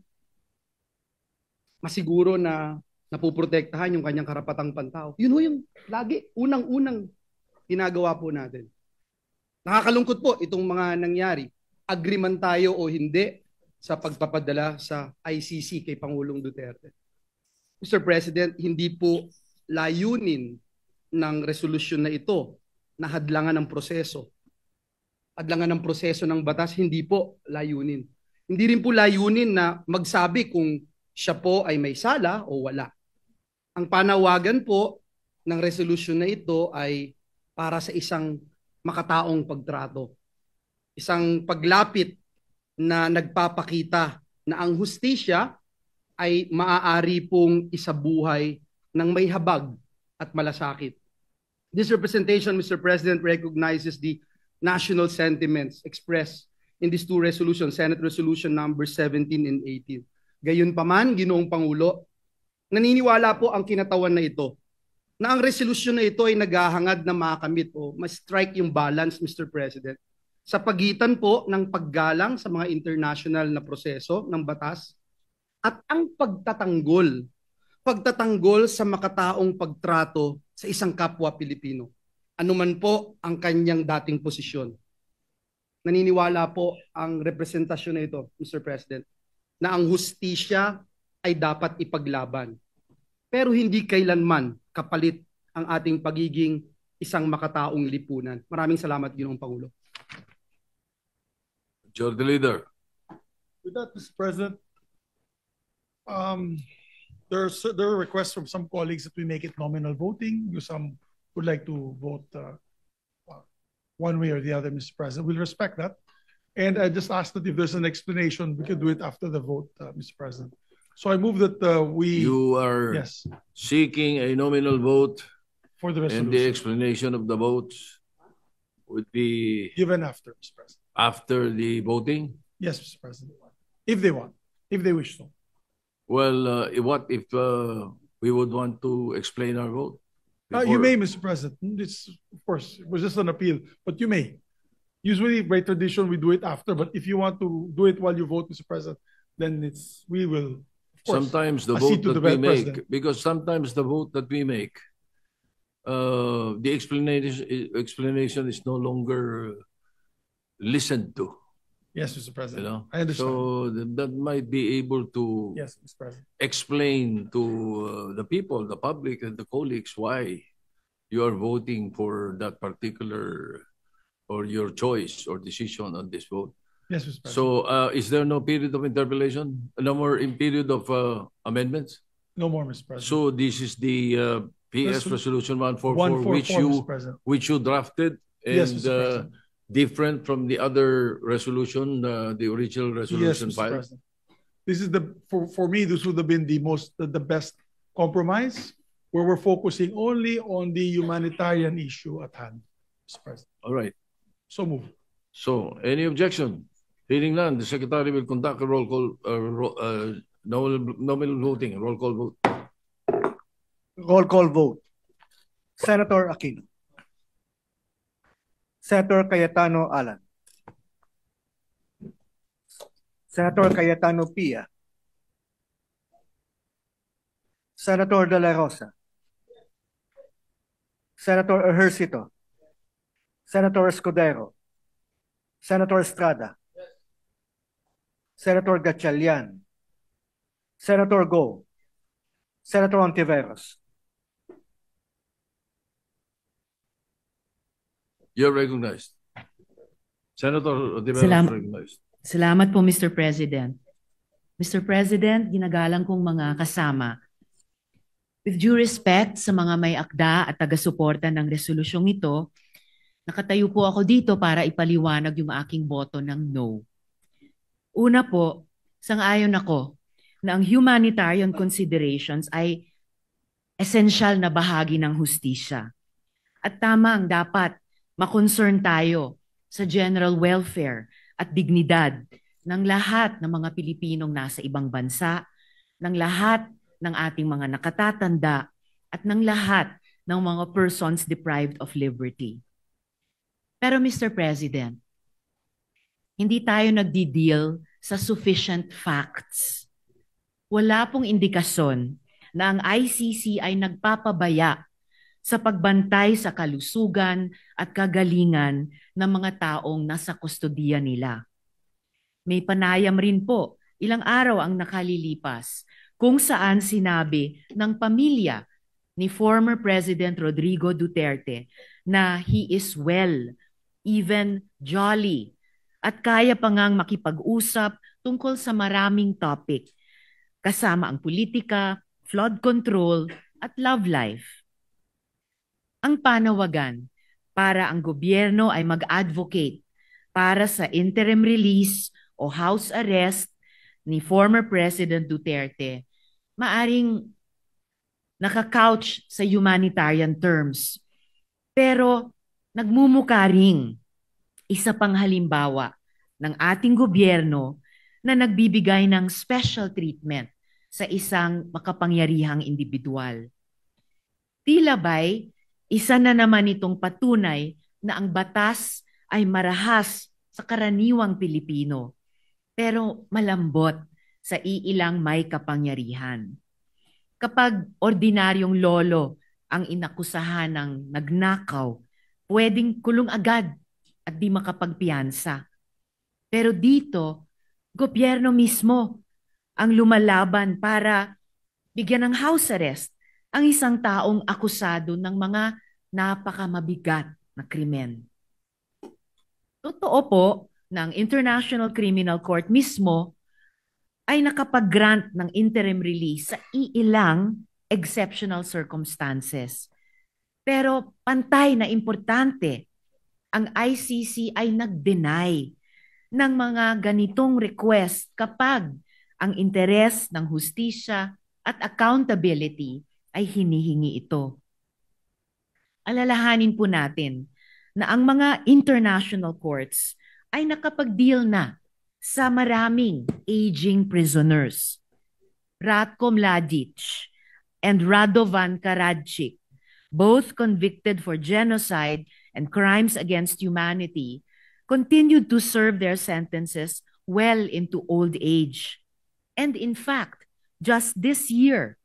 masiguro na napuprotektahan yung kanyang karapatang pantao. Yun ho yung lagi, unang-unang ginagawa po natin. Nakakalungkot po itong mga nangyari. Agree man tayo o hindi sa pagpapadala sa ICC kay Pangulong Duterte. Mr. President, hindi po layunin ng resolusyon na ito na hadlangan ng proseso. Hadlangan ng proseso ng batas, hindi po layunin. Hindi rin po layunin na magsabi kung siya po ay may sala o wala. Ang panawagan po ng resolusyon na ito ay para sa isang makataong pagtrato. Isang paglapit na nagpapakita na ang hustisya ay maaari pong isabuhay ng may habag at malasakit. This representation, Mr. President, recognizes the national sentiments expressed in these two resolutions, Senate Resolution number 17 and 18. Gayunpaman, Ginoong Pangulo, naniniwala po ang kinatawan na ito na ang resolusyon na ito ay naghahangad na makamit o ma-strike yung balance, Mr. President, sa pagitan po ng paggalang sa mga international na proseso ng batas at ang pagtatanggol sa makataong pagtrato sa isang kapwa Pilipino. Anuman po ang kanyang dating posisyon. Naniniwala po ang representasyon na ito, Mr. President, na ang hustisya ay dapat ipaglaban. Pero hindi kailanman kapalit ang ating pagiging isang makataong lipunan. Maraming salamat, Ginoong Pangulo. Majority Leader. With that, Mr. President, there are requests from some colleagues that we make it nominal voting, yung some would like to vote one way or the other, Mr. President. We'll respect that. And I just ask that if there's an explanation, we could do it after the vote, Mr. President. So I move that You are yes, seeking a nominal vote, for the and the resolution, explanation of the votes would be given after, Mr. President. after the voting? Yes, Mr. President. If they want, if they wish to. Well, what if we would want to explain our vote? You before- may, Mr. President. It's, of course, it was just an appeal, but you may. Usually, by tradition, we do it after, but if you want to do it while you vote, Mr. President, then we will, of course, Sometimes the accede vote to that the we make, President. because sometimes the vote that we make, the explanation is no longer listened to, Yes, Mr. President. you know? I understand. So that might be able to Yes, Mr. President. explain to the people, the public, and the colleagues why you are voting for that particular or your choice or decision on this vote. Yes, Mr. President. So is there no period of interpolation? No more in period of amendments? No more, Mr. President. So this is the PS Resolution 144, 144, Mr. President. which you drafted, and Yes, Mr. President. different from the other resolution, the original Yes, resolution Mr. filed. President. This is for me, this would have been the best compromise, where we're focusing only on the humanitarian issue at hand, Mr. President. All right. So move. So any objection? Hearing none, the secretary will conduct a roll call, nominal voting, roll call vote. Roll call vote. Senator Aquino. Senator Cayetano Alan. Senator Cayetano Pia. Senator De La Rosa. Senator Ejercito. Senator Escudero. Senator Estrada. Senator Gatchalian. Senator Go. Senator Ontiveros. You're recognized. Senator Ontiveros recognized. Salamat po, Mr. President. Mr. President, ginagalang kong mga kasama, with due respect sa mga may akda at taga-suporta ng resolusyong ito, nakatayo po ako dito para ipaliwanag yung aking boto ng no. Una po, sang-ayon ako na ang humanitarian considerations ay esensyal na bahagi ng hustisya. At tama ang dapat makonsern tayo sa general welfare at dignidad ng lahat ng mga Pilipinong nasa ibang bansa, ng lahat ng ating mga nakatatanda, at ng lahat ng mga persons deprived of liberty. Pero Mr. President, hindi tayo nagdi-deal sa sufficient facts. Wala pong indikasyon na ang ICC ay nagpapabaya sa pagbantay sa kalusugan at kagalingan ng mga taong nasa kustodiya nila. May panayam rin po, ilang araw ang nakalilipas, kung saan sinabi ng pamilya ni former President Rodrigo Duterte na he is well, even jolly, at kaya pa ngang makipag-usap tungkol sa maraming topic, kasama ang politika, flood control, at love life. Ang panawagan para ang gobyerno ay mag-advocate para sa interim release o house arrest ni former President Duterte, maaring nakakouch sa humanitarian terms. Pero nagmumukha ring isa pang halimbawa ng ating gobyerno na nagbibigay ng special treatment sa isang makapangyarihang individual. Tila ba'y isa na naman itong patunay na ang batas ay marahas sa karaniwang Pilipino, pero malambot sa iilang may kapangyarihan. Kapag ordinaryong lolo ang inakusahan ng nagnakaw, pwedeng kulong agad at di makapagpiyansa. Pero dito, gobyerno mismo ang lumalaban para bigyan ng house arrest ang isang taong akusado ng mga napakamabigat na krimen. Totoo po na ang International Criminal Court mismo ay nakapag-grant ng interim release sa iilang exceptional circumstances. Pero pantay na importante, ang ICC ay nag-deny ng mga ganitong request kapag ang interes ng hustisya at accountability ay hinihingi ito. Alalahanin po natin na ang mga international courts ay nakapag-deal na sa maraming aging prisoners. Ratko Mladic and Radovan Karadzic, both convicted for genocide and crimes against humanity, continued to serve their sentences well into old age. And in fact, just this year,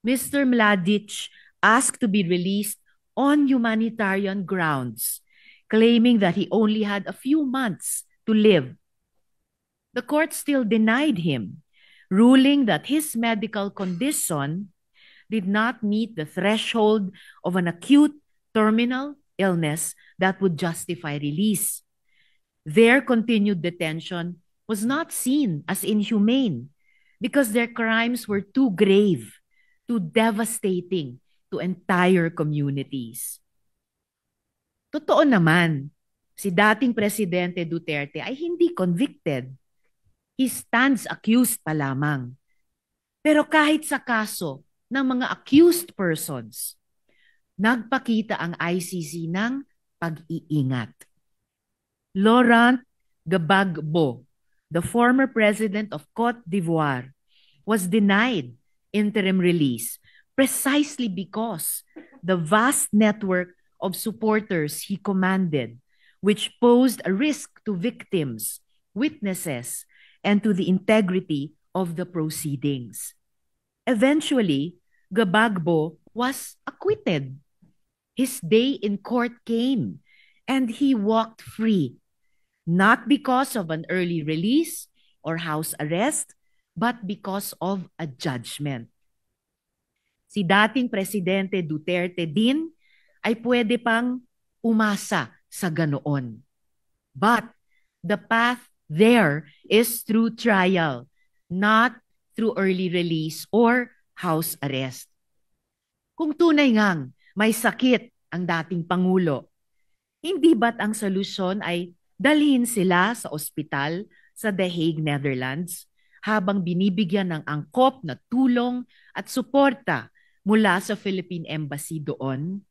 Mr. Mladic asked to be released on humanitarian grounds, claiming that he only had a few months to live. The court still denied him, ruling that his medical condition did not meet the threshold of an acute terminal illness that would justify release. Their continued detention was not seen as inhumane because their crimes were too grave, too devastating to entire communities. Totoo naman, si dating Presidente Duterte ay hindi convicted. He stands accused pa lamang. Pero kahit sa kaso ng mga accused persons, nagpakita ang ICC ng pag-iingat. Laurent Gbagbo, the former president of Cote d'Ivoire, was denied interim release precisely because the vast network of supporters he commanded, which posed a risk to victims, witnesses, and to the integrity of the proceedings. Eventually, Gbagbo was acquitted. His day in court came, and he walked free, not because of an early release or house arrest, but because of a judgment. Si dating Presidente Duterte din ay pwede pang umasa sa ganoon. But the path there is through trial, not through early release or house arrest. Kung tunay ngang may sakit ang dating Pangulo, hindi ba't ang solusyon ay dalhin sila sa ospital sa The Hague, Netherlands, habang binibigyan ng angkop na tulong at suporta mula sa Philippine Embassy doon?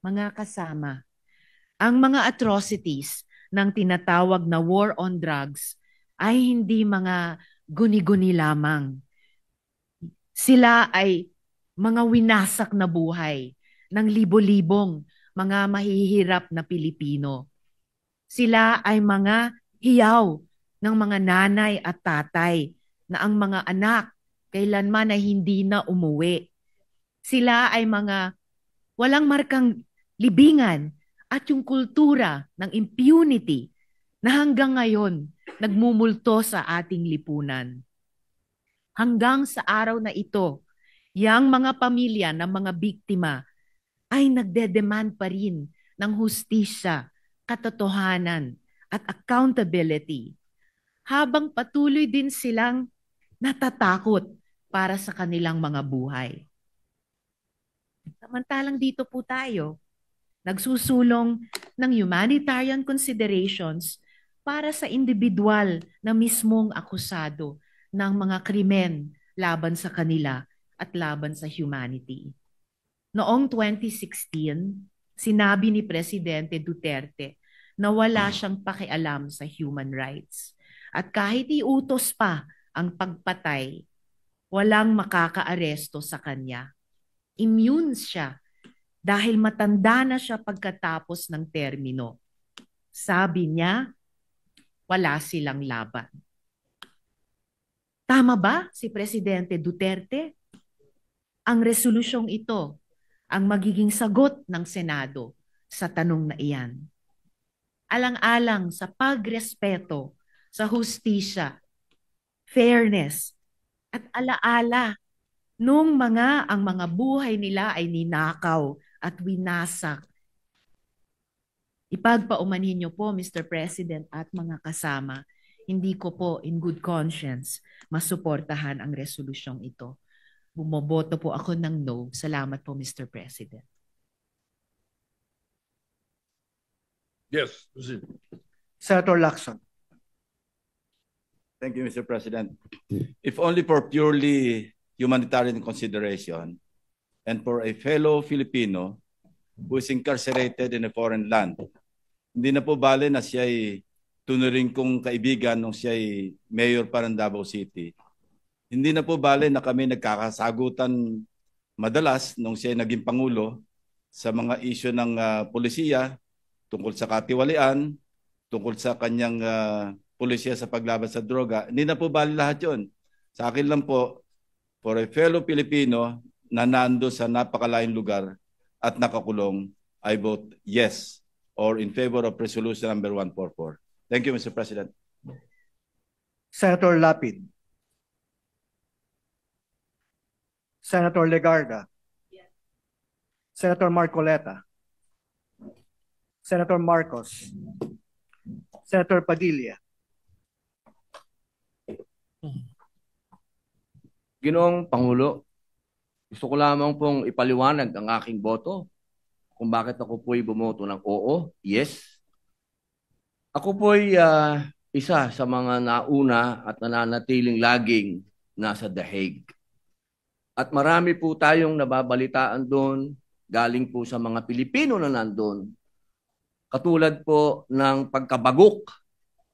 Mga kasama, ang mga atrocities ng tinatawag na war on drugs ay hindi mga guni-guni lamang. Sila ay mga winasak na buhay ng libo-libong mga mahihirap na Pilipino. Sila ay mga hiyaw ng mga nanay at tatay na ang mga anak kailanman ay hindi na umuwi. Sila ay mga walang markang libingan at yung kultura ng impunity na hanggang ngayon nagmumulto sa ating lipunan. Hanggang sa araw na ito, yang mga pamilya ng mga biktima ay nagdedemand pa rin ng hustisya, katotohanan at accountability, habang patuloy din silang natatakot para sa kanilang mga buhay. Samantalang dito po tayo, nagsusulong ng humanitarian considerations para sa individual na mismong akusado ng mga krimen laban sa kanila at laban sa humanity. Noong 2016, sinabi ni Presidente Duterte na wala siyang pakialam sa human rights. At kahit iutos pa ang pagpatay, walang makakaaresto sa kanya. Immune siya dahil matanda na siya pagkatapos ng termino. Sabi niya, wala silang laban. Tama ba si Presidente Duterte? Ang resolusyong ito ang magiging sagot ng Senado sa tanong na iyan. Alang-alang sa pagrespeto sa hustisya, fairness, at alaala nung ang mga buhay nila ay ninakaw at winasak. Ipagpaumanhin niyo po, Mr. President at mga kasama, hindi ko po in good conscience masuportahan ang resolusyong ito. Bumoboto po ako ng no. Salamat po, Mr. President. Yes, proceed. Senator Lacson. Thank you, Mr. President. If only for purely humanitarian consideration and for a fellow Filipino who is incarcerated in a foreign land, hindi na po bale na siya ay tunuring kong kaibigan nung siya ay mayor pa ng Davao City. Hindi na po bale na kami nagkakasagutan madalas nung siya ay naging Pangulo sa mga isyu ng polisiya tungkol sa katiwalian, tungkol sa kanyang polisiya sa paglaban sa droga. Hindi na po bali lahat yun. Sa akin lang po, for a fellow Filipino na nando sa napakalayong lugar at nakakulong, I vote yes or in favor of resolution number 144. Thank you, Mr. President. Senator Lapid. Senator Legarda. Senator Marcoleta. Senator Marcos. Senator Padilla. Ginoong Pangulo, gusto ko lamang pong ipaliwanag ang aking boto kung bakit ako po'y bumoto ng oo, yes. Ako po'y isa sa mga nauna at nananatiling laging nasa The Hague. At marami po tayong nababalitaan doon, galing po sa mga Pilipino na nandun. Katulad po ng pagkabagok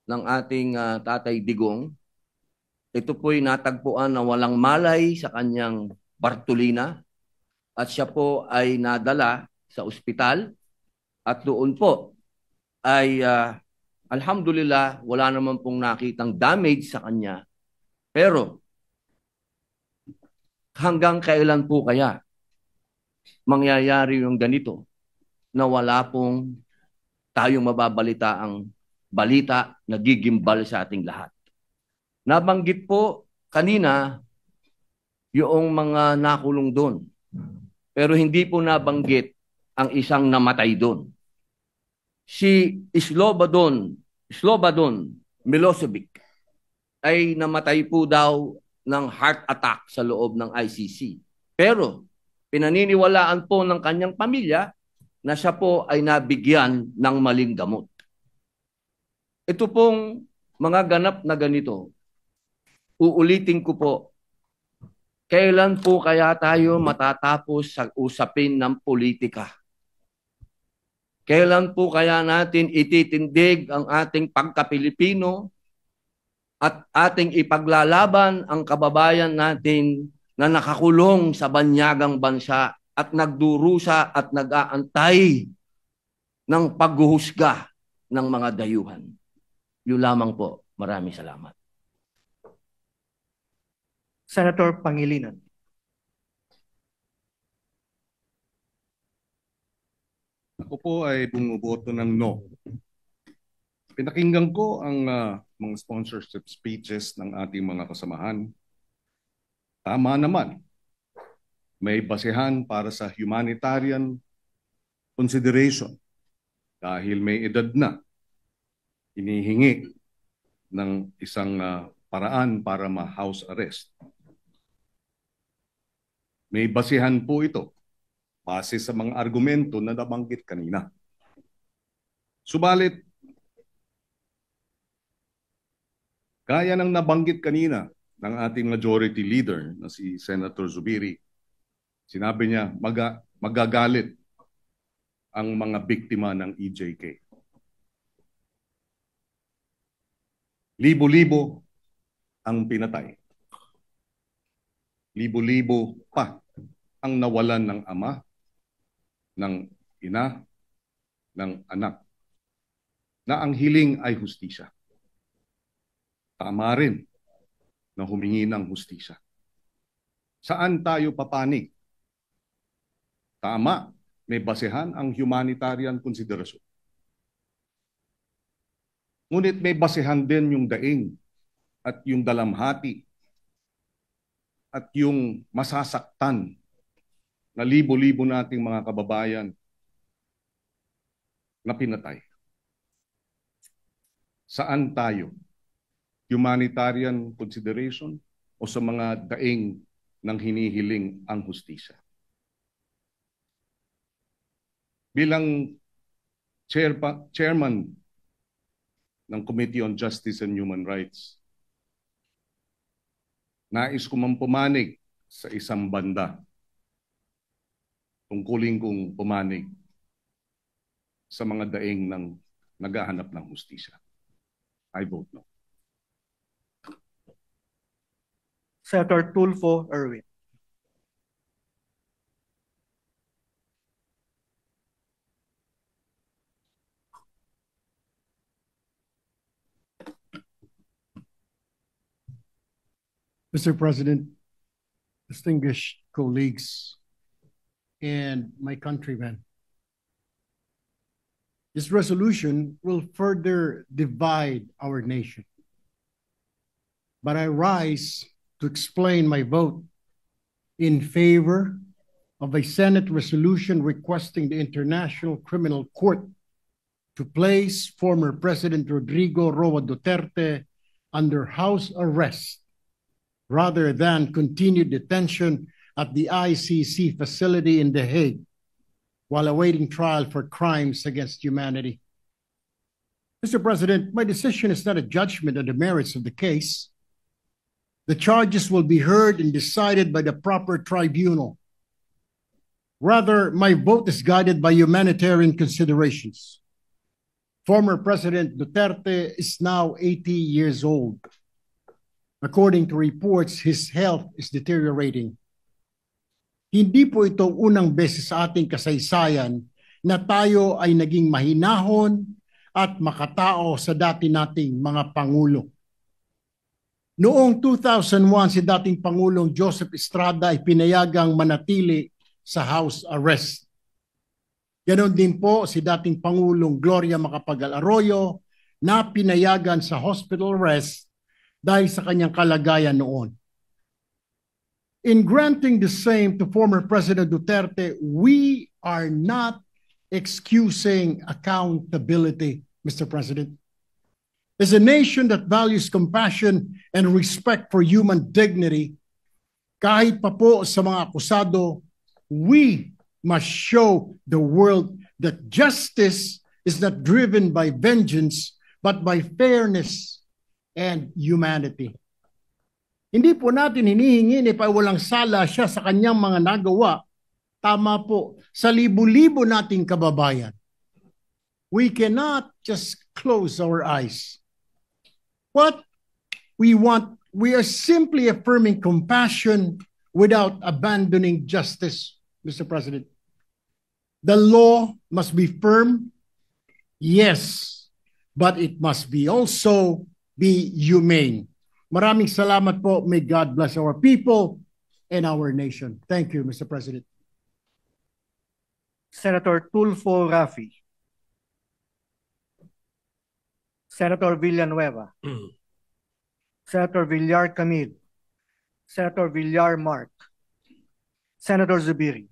ng ating Tatay Digong, ito po'y natagpuan na walang malay sa kanyang Bartolina at siya po ay nadala sa ospital at doon po ay alhamdulillah wala naman pong nakitang damage sa kanya. Pero hanggang kailan po kaya mangyayari yung ganito na wala pong tayong mababalita ang balita na gigimbal sa ating lahat? Nabanggit po kanina yung mga nakulong doon. Pero hindi po nabanggit ang isang namatay doon. Si Slobodan Milosevic ay namatay po daw ng heart attack sa loob ng ICC. Pero pinaniniwalaan po ng kanyang pamilya na siya po ay nabigyan ng maling gamot. Ito pong mga ganap na ganito, uulitin ko po, kailan po kaya tayo matatapos sa usapin ng politika? Kailan po kaya natin ititindig ang ating pagka-Pilipino at ating ipaglalaban ang kababayan natin na nakakulong sa banyagang bansa at nagdurusa at nag-aantay ng paghuhusga ng mga dayuhan? Yun lamang po. Maraming salamat. Senator Pangilinan. Ako po ay bumuboto ng no. Pinakinggan ko ang mga sponsorship speeches ng ating mga kasamahan. Tama naman. May basehan para sa humanitarian consideration dahil may edad na. Hinihingi ng isang paraan para ma-house arrest. May basihan po ito base sa mga argumento na nabanggit kanina. Subalit, gaya ng nabanggit kanina ng ating majority leader na si Senator Zubiri, sinabi niya magagalit ang mga biktima ng EJK. Libo-libo ang pinatay. Libo-libo pa ang nawalan ng ama, ng ina, ng anak, na ang hiling ay hustisya. Tama rin na humingi ng hustisya. Saan tayo papanig? Tama, may basehan ang humanitarian consideration. Ngunit may basehan din yung daing at yung dalamhati at yung masasaktan na libo-libo nating mga kababayan na pinatay. Saan tayo? Humanitarian consideration o sa mga daing ng hinihiling ang hustisya? Bilang chairman ng Committee on Justice and Human Rights. Nais ko mang pumanig sa isang banda. Tungkulin kong pumanig sa mga daing ng naghahanap ng hustisya. I vote no. Senator Tulfo Erwin. Mr. President, distinguished colleagues, and my countrymen, this resolution will further divide our nation. But I rise to explain my vote in favor of a Senate resolution requesting the International Criminal Court to place former President Rodrigo Roa Duterte under house arrest rather than continued detention at the ICC facility in The Hague while awaiting trial for crimes against humanity. Mr. President, my decision is not a judgment on the merits of the case. The charges will be heard and decided by the proper tribunal. Rather, my vote is guided by humanitarian considerations. Former President Duterte is now 80 years old. According to reports, his health is deteriorating. Hindi po ito unang beses sa ating kasaysayan na tayo ay naging mahinahon at makatao sa dati nating mga pangulo. Noong 2001, si dating Pangulong Joseph Estrada ay pinayagang manatili sa house arrest. Ganon din po si dating Pangulong Gloria Macapagal Arroyo na pinayagan sa hospital arrest dahil sa kanyang kalagayan noon. In granting the same to former President Duterte, we are not excusing accountability, Mr. President. As a nation that values compassion and respect for human dignity, kahit pa po sa mga akusado, we must show the world that justice is not driven by vengeance, but by fairness and humanity. Hindi po natin hinihingi ni walang sala siya sa kanyang mga nagawa. Tama po, sa libu-libo nating kababayan. We cannot just close our eyes. What we want, we are simply affirming compassion without abandoning justice, Mr. President. The law must be firm, yes, but it must be also be humane. Maraming salamat po. May God bless our people and our nation. Thank you, Mr. President. Senator Tulfo Rafi. Senator Villanueva. Senator Villar Camille. Senator Villar Mark. Senator Zubiri.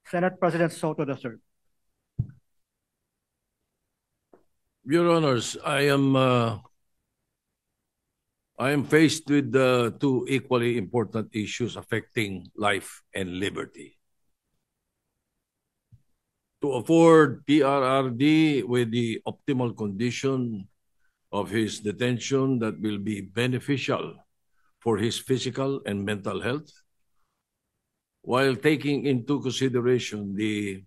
Senate President Soto III. Your Honors, I am faced with two equally important issues affecting life and liberty. To afford PRRD with the optimal condition of his detention that will be beneficial for his physical and mental health, while taking into consideration the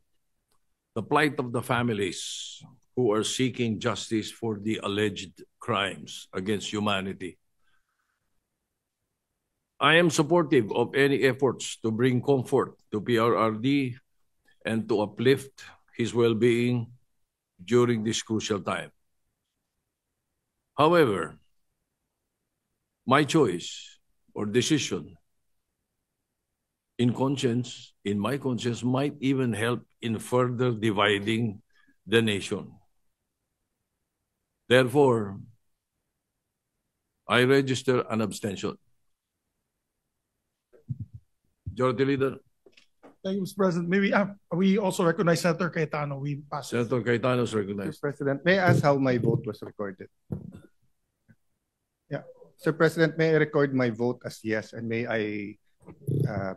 plight of the families who are seeking justice for the alleged crimes against humanity. I am supportive of any efforts to bring comfort to PRRD and to uplift his well-being during this crucial time. However, my choice or decision in my conscience might even help in further dividing the nation. Therefore, I register an abstention. Majority Leader. Thank you, Mr. President. Maybe we also recognize Senator Cayetano. We pass. Senator Cayetano is recognized. Mr. President, may I ask how my vote was recorded? Yeah. Sir President, may I record my vote as yes, and may I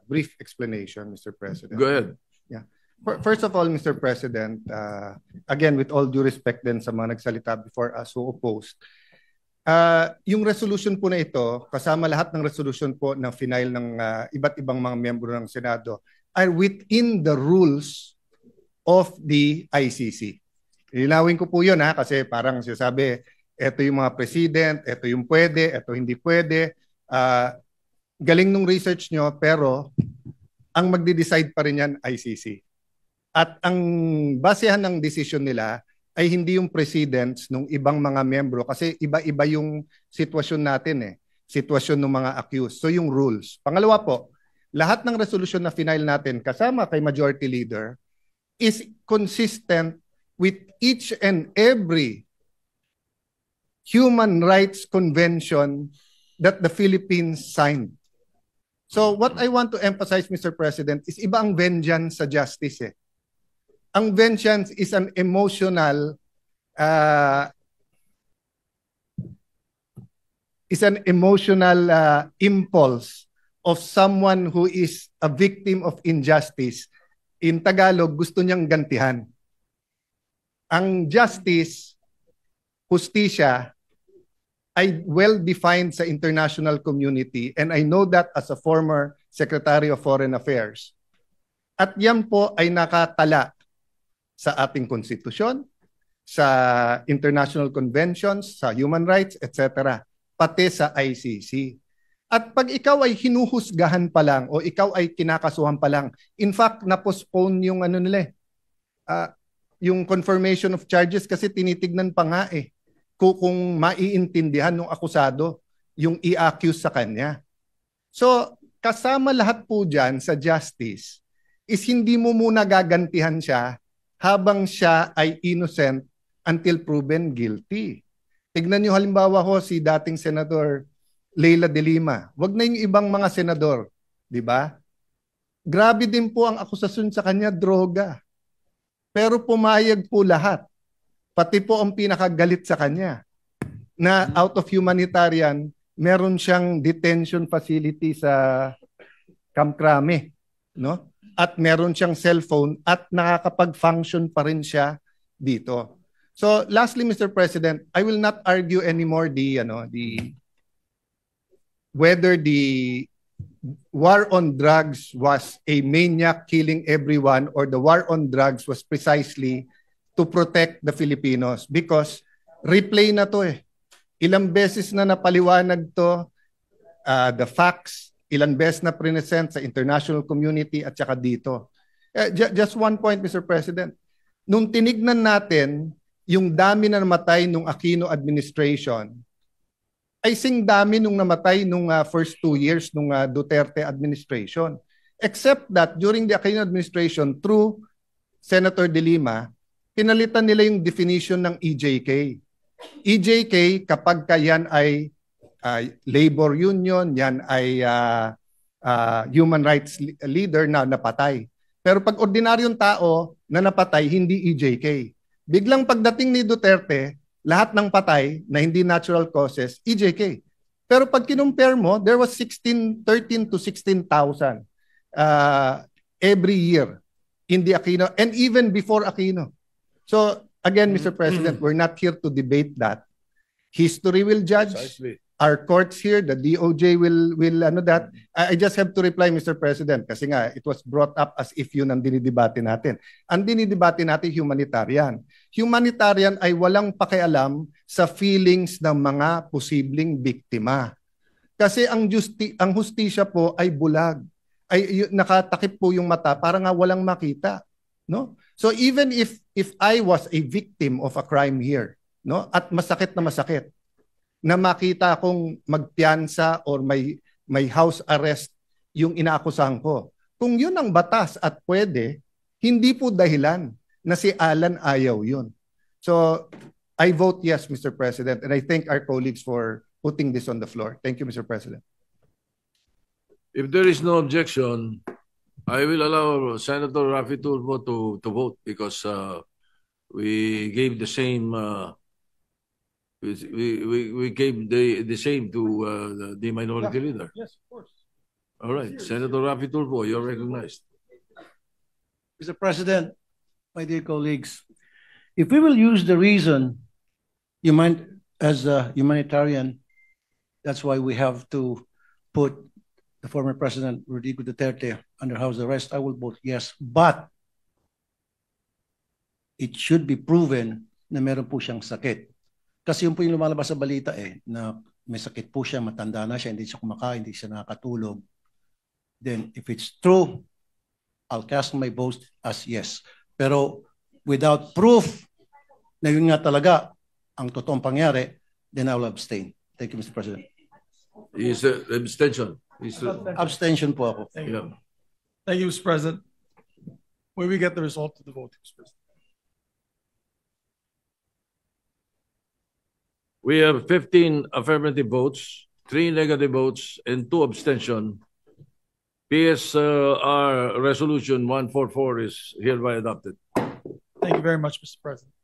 brief explanation, Mr. President? Go ahead. Yeah. First of all, Mr. President, again, with all due respect din sa mga nagsalita before us who opposed, yung resolution po na ito, kasama lahat ng resolution po na final ng iba't ibang mga miyembro ng Senado, are within the rules of the ICC. Linawin ko po yun kasi parang sinasabi, ito yung mga president, ito yung pwede, ito hindi pwede. Galing nung research nyo, pero ang magde-decide pa rin yan ICC. At ang basehan ng decision nila ay hindi yung presidents ng ibang mga miyembro kasi iba-iba yung sitwasyon natin sitwasyon ng mga accused. So yung rules. Pangalawa po, lahat ng resolution na final natin kasama kay Majority Leader is consistent with each and every human rights convention that the Philippines signed. So what I want to emphasize, Mr. President, is iba ang vengeance sa justice Ang vengeance is an emotional impulse of someone who is a victim of injustice. In Tagalog, gusto niyang gantihan. Ang justice, hustisya, ay well-defined sa international community, and I know that as a former Secretary of Foreign Affairs. At yan po ay nakatala sa ating konstitusyon, sa international conventions, sa human rights, etc., pati sa ICC. At pag ikaw ay hinuhusgahan pa lang o ikaw ay kinakasuhan pa lang, in fact, na-postpone yung yung confirmation of charges kasi tinitignan pa nga kung maiintindihan ng akusado yung i-accuse sa kanya. So, kasama lahat po dyan sa justice is hindi mo muna gagantihan siya habang siya ay innocent until proven guilty. Tignan nyo halimbawa si dating Senator Leila de Lima. Wag na yung ibang mga senador, di ba? Grabe din po ang akusasyon sa kanya, droga. Pero pumayag po lahat. Pati po ang pinakagalit sa kanya na out of humanitarian, meron siyang detention facility sa Camp Crame, no? At meron siyang cellphone at nakakapag-function pa rin siya dito. So lastly, Mr. President, I will not argue anymore whether the war on drugs was a maniac killing everyone or the war on drugs was precisely to protect the Filipinos because replay na to Ilang beses na napaliwanag to, the facts, ilang beses na present sa international community at saka dito. Just one point, Mr. President. Nung tinignan natin yung dami na namatay nung Aquino administration, ay sing dami nung namatay nung first 2 years nung Duterte administration. Except that during the Aquino administration, through Senator De Lima, pinalitan nila yung definition ng EJK. EJK, kapag yan ay labor union, yan ay human rights leader na napatay. Pero pag ordinaryong tao na napatay, hindi EJK. Biglang pagdating ni Duterte, lahat ng patay na hindi natural causes, EJK. Pero pag kinumpare mo, there was 13 to 16,000 every year in the Aquino and even before Aquino. So again, Mr. President, we're not here to debate that. History will judge. Precisely. Our courts here, the DOJ will that. I just have to reply, Mr. President, kasi nga it was brought up as if yun ang dinidebate natin. Ang dinidebate natin humanitarian. Humanitarian ay walang pakialam sa feelings ng mga posibleng biktima. Kasi ang hustisya po ay bulag. Ay nakatakip po yung mata para nga walang makita, no? So even if I was a victim of a crime here, no, at masakit na makita kong magpiyansa or may house arrest yung inaakusahan ko. Kung yun ang batas at pwede, hindi po dahilan na si Alan ayaw yun. So I vote yes, Mr. President, and I thank our colleagues for putting this on the floor. Thank you, Mr. President. If there is no objection, I will allow Senator Raffy Tulfo to vote because we gave the same we gave the same to the minority leader. Yes, of course. All right, Senator Raffy Tulfo, you're recognized. Mr. President, my dear colleagues, if we will use the reason as a humanitarian, that's why we have to put the former President Rodrigo Duterte under house arrest, I will vote yes. But it should be proven na meron po siyang sakit. Kasi yun po yung lumalabas sa balita na may sakit po siya, matanda na siya, hindi siya kumakain, hindi siya nakakatulog. Then if it's true, I'll cast my vote as yes. Pero without proof na yun nga talaga ang totoong pangyari, then I will abstain. Thank you, Mr. President. Is abstention. Abstention po ako. Thank you. Thank you, Mr. President. When we get the result of the vote, Mr. President. We have 15 affirmative votes, 3 negative votes, and 2 abstention. PSR Resolution 144 is hereby adopted. Thank you very much, Mr. President.